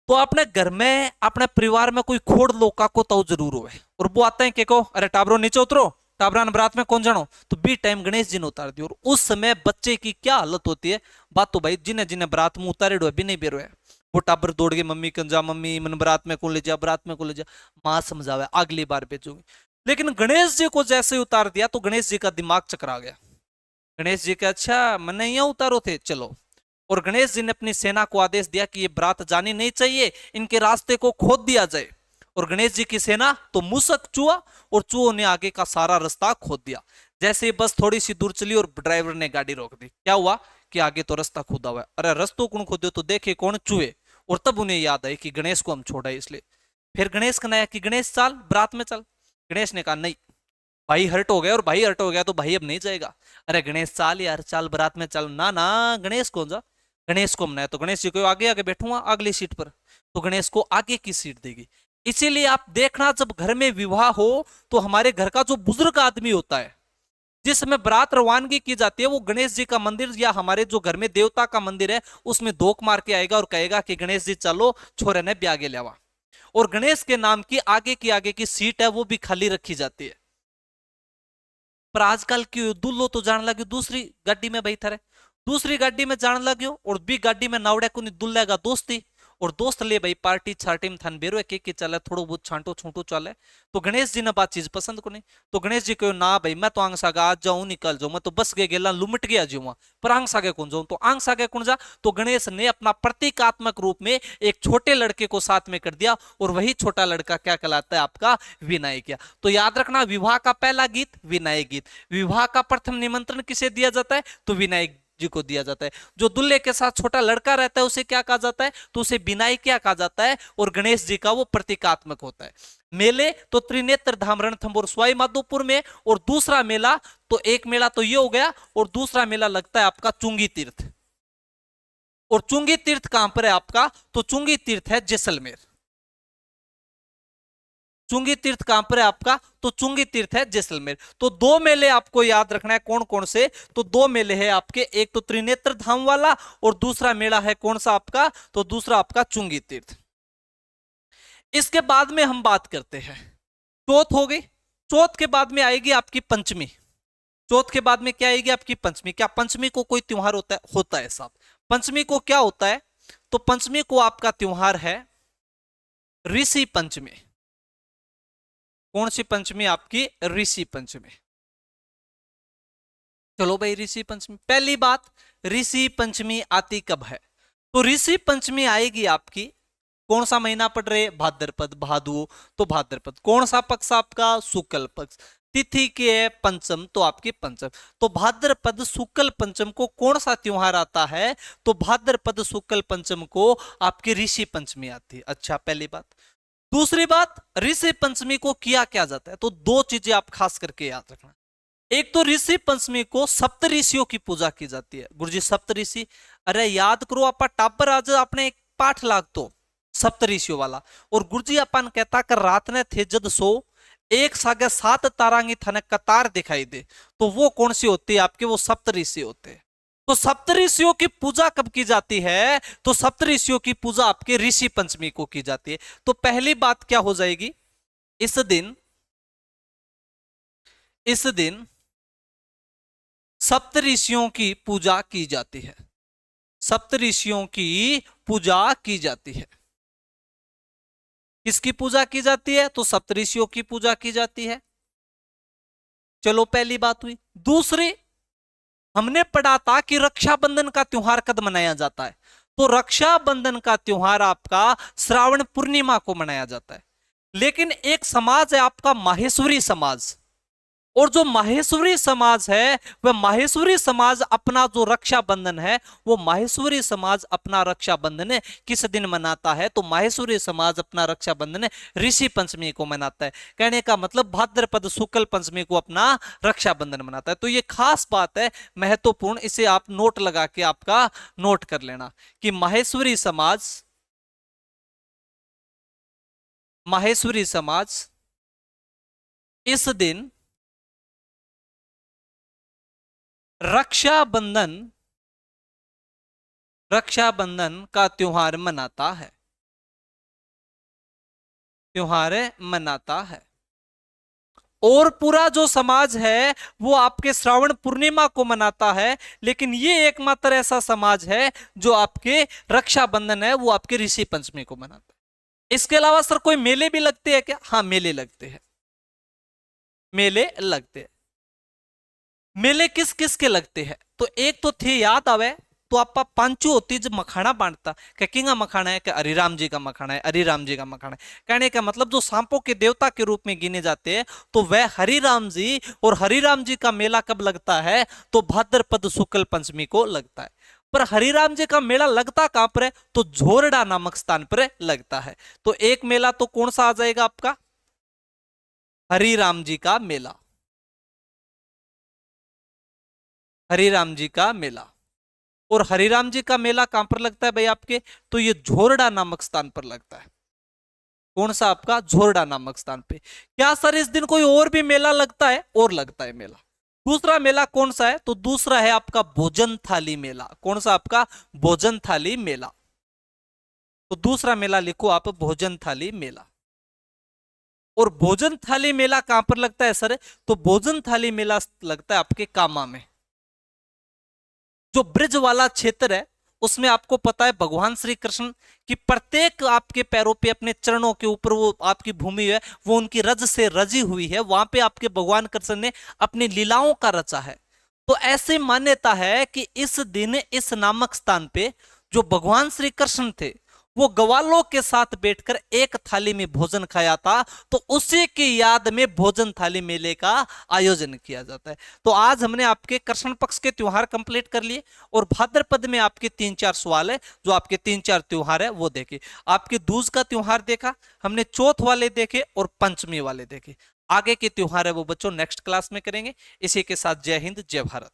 A: तो अपने घर में अपने परिवार में कोई खोड़ लोका को तो जरूर हो, और वो आते हैं को अरे टाबरो नीचे उतरो, टाबरा ने बरात में कौन जानो, तो बी टाइम गणेश जी ने उतार दिया। और उस समय बच्चे की क्या हालत होती है, बात तो भाई जिन्हें जिन्हें बरात में उतारे भी नहीं बेरो है, वो टाबर दौड़ गए मम्मी कन जा, मम्मी मन बरात में कौन ले जा, बरात में कौन ले जा, मां समझावे अगली बार भेजूंगी। लेकिन गणेश जी को जैसे उतार दिया तो गणेश जी का दिमाग चकरा गया। गणेश जी का अच्छा मैंने यहाँ उतारो थे, चलो। और गणेश जी ने अपनी सेना को आदेश दिया कि ये बारात जानी नहीं चाहिए, इनके रास्ते को खोद दिया जाए। और गणेश जी की सेना तो मूसक चूहा, और चूहों ने आगे का सारा रास्ता खोद दिया। जैसे ही बस थोड़ी सी दूर चली और ड्राइवर ने गाड़ी रोक दी, क्या हुआ कि आगे तो रास्ता खुदा हुआ है। अरे रास्तों कौन खोदे, तो देखे कौन, चूहे। और तब उन्हें याद आई कि गणेश को हम छोड़ा इसलिए। फिर गणेश कनाया कि गणेश चल बारात में चल। गणेश ने कहा नहीं, भाई हर्ट हो गया, और भाई हर्ट हो गया तो भाई अब नहीं जाएगा। अरे गणेश चाल यार, चाल बारात में चल। ना ना गणेश कौन जा, गणेश को मनाया तो गणेश जी को आगे आगे बैठूंगा अगली सीट पर, तो गणेश को आगे की सीट देगी। इसीलिए आप देखना जब घर में विवाह हो तो हमारे घर का जो बुजुर्ग आदमी होता है, जिस समय बारात रवानगी की जाती है, वो गणेश जी का मंदिर या हमारे जो घर में देवता का मंदिर है उसमें धोख मार के आएगा और कहेगा कि गणेश जी चलो छोरे ने ब्याह लिया। और गणेश के नाम की आगे की सीट है वो भी खाली रखी जाती है। पर आजकल की दुल्लो तो जान लगे दूसरी गाड़ी में बैठा रहे, दूसरी गाड़ी में जान लगे, और बी गाड़ी में नावड़े को दुल्ले का दोस्ती, और दोस्त ले भाई पार्टी छाटी में थान बेरो के चले थोड़ा बहुत छांटो छूटो चले। तो गणेश जी ने बात चीज पसंद को नहीं, तो गणेश जी कहो ना भाई मैं तो आंग सागा आज जाऊं निकल जाऊं, मैं तो बस गए गेला लुमट गया जीवा, पर आंग सागे कौन जाऊं, तो आंग सागे कौन जा। तो गणेश ने अपना प्रतीकात्मक रूप में एक छोटे लड़के को साथ में कर दिया, और वही छोटा लड़का क्या कहलाता है आपका, विनायक। तो याद रखना विवाह का पहला गीत विनायक गीत, विवाह का प्रथम निमंत्रण किसे दिया जाता है, तो विनायक जी को दिया जाता है। जो दुल्हे के साथ छोटा लड़का रहता है उसे क्या कहा जाता है, तो उसे विनायक कहा जाता है। और गणेश जी का वो प्रतीकात्मक होता है। मेले तो त्रिनेत्र धाम रणथंभौर सवाई माधोपुर में, और दूसरा मेला तो एक मेला तो ये हो गया, और दूसरा मेला लगता है आपका चुंगी तीर्थ। और चुंगी तीर्थ कहां पर है आपका, तो चुंगी तीर्थ है जैसलमेर। चुंगी तीर्थ कहां पर है आपका, तो चुंगी तीर्थ है जैसलमेर। तो दो मेले आपको याद रखना है, कौन कौन से, तो दो मेले हैं आपके, एक तो त्रिनेत्र धाम वाला, और दूसरा मेला है कौन सा आपका, तो दूसरा आपका चुंगी तीर्थ। इसके बाद में हम बात करते हैं, चौथ हो गई, चौथ के बाद में आएगी आपकी पंचमी। चौथ के बाद में क्या आएगी आपकी पंचमी। क्या पंचमी को कोई त्योहार होता है साहब, पंचमी को क्या होता है, तो पंचमी को आपका त्योहार है ऋषि पंचमी। कौन सी पंचमी आपकी, ऋषि पंचमी। चलो भाई ऋषि पंचमी, पहली बात ऋषि पंचमी आती कब है, तो ऋषि पंचमी आएगी आपकी, कौन सा महीना पड़ रहे, भाद्रपद भादु, तो भाद्रपद। कौन सा पक्ष आपका, शुक्ल पक्ष। तिथि के है पंचम, तो आपकी पंचम। तो भाद्रपद शुक्ल पंचम को कौन सा त्योहार आता है, तो भाद्रपद शुक्ल पंचम को आपकी ऋषि पंचमी आती है। अच्छा पहली बात। दूसरी बात, ऋषि पंचमी को किया क्या जाता है, तो दो चीजें आप खास करके याद रखना। एक तो ऋषि पंचमी को सप्त ऋषियों की पूजा की जाती है। गुरुजी सप्त ऋषि, अरे याद करो आपा टापर, आज आपने एक पाठ लाग तो सप्त ऋषियों वाला। और गुरुजी अपन कहता कर रात ने थे जद सो, एक सागे सात तारांगी थाने कतार दिखाई दे, तो वो कौन सी होती है आपके, वो सप्त ऋषि होते हैं। तो सप्तऋषियों की पूजा कब की जाती है, तो सप्तऋषियों की पूजा आपके ऋषि पंचमी को की जाती है। तो पहली बात क्या हो जाएगी, इस दिन सप्तऋषियों की पूजा की जाती है, सप्तऋषियों की पूजा की जाती है। किसकी पूजा की जाती है, तो सप्तऋषियों की पूजा की जाती है। चलो पहली बात हुई। दूसरी, हमने पढ़ा था कि रक्षाबंधन का त्योहार कब मनाया जाता है, तो रक्षाबंधन का त्योहार आपका श्रावण पूर्णिमा को मनाया जाता है। लेकिन एक समाज है आपका माहेश्वरी समाज, और जो माहेश्वरी समाज है वह माहेश्वरी समाज अपना जो रक्षाबंधन है वो माहेश्वरी समाज अपना रक्षाबंधन किस दिन मनाता है? तो माहेश्वरी समाज अपना रक्षाबंधन ऋषि पंचमी को मनाता है। कहने का मतलब भाद्रपद शुक्ल पंचमी को अपना रक्षाबंधन मनाता है। तो ये खास बात है, महत्वपूर्ण, इसे आप नोट लगा के आपका नोट कर लेना कि माहेश्वरी समाज इस दिन रक्षाबंधन का त्योहार मनाता है। और पूरा जो समाज है वो आपके श्रावण पूर्णिमा को मनाता है, लेकिन ये एकमात्र ऐसा समाज है जो आपके रक्षाबंधन है वो आपके ऋषि पंचमी को मनाता है। इसके अलावा सर कोई मेले भी लगते हैं क्या? हाँ, मेले लगते हैं। मेले किस किस के लगते हैं? तो एक तो थे, याद आवे तो आपका पांचू होती जो मखाना बांटता, किंगा मखाना है कि हरिराम जी का मखाना है, हरिराम जी का मखाना है। कहने का मतलब जो सांपों के देवता के रूप में गिने जाते हैं तो वह हरिराम जी, और हरिराम जी का मेला कब लगता है? तो भाद्रपद शुक्ल पंचमी को लगता है। पर हरिराम जी का मेला लगता कहां पर है? तो झोरडा नामक स्थान पर लगता है। तो एक मेला तो कौन सा आ जाएगा आपका? हरिराम जी का मेला, हरिराम जी का मेला। और हरिराम जी का मेला कहां पर लगता है भाई आपके? तो ये झोरडा नामक स्थान पर लगता है। कौन सा आपका? झोरडा नामक स्थान पे। क्या सर इस दिन कोई और भी मेला लगता है? और लगता है मेला। दूसरा मेला कौन सा है? तो दूसरा है आपका भोजन थाली मेला। कौन सा आपका? भोजन थाली मेला। तो दूसरा मेला लिखो आप, भोजन थाली मेला। और भोजन थाली मेला कहां पर लगता है सर? तो भोजन थाली मेला लगता है आपके कामा में। जो ब्रिज वाला क्षेत्र है उसमें आपको पता है भगवान श्री कृष्ण की प्रत्येक आपके पैरों पे, अपने चरणों के ऊपर वो आपकी भूमि है वो उनकी रज से रजी हुई है। वहां पे आपके भगवान कृष्ण ने अपनी लीलाओं का रचा है। तो ऐसी मान्यता है कि इस दिन इस नामक स्थान पे जो भगवान श्री कृष्ण थे वो ग्वालों के साथ बैठकर एक थाली में भोजन खाया था। तो उसी की याद में भोजन थाली मेले का आयोजन किया जाता है। तो आज हमने आपके कृष्ण पक्ष के त्योहार कंप्लीट कर लिए, और भाद्रपद में आपके 3-4 सवाल है जो आपके 3-4 त्योहार है वो देखे। आपके दूज का त्योहार देखा हमने, चौथ वाले देखे और पंचमी वाले देखे। आगे के त्योहार है वो बच्चों नेक्स्ट क्लास में करेंगे। इसी के साथ जय हिंद, जय भारत।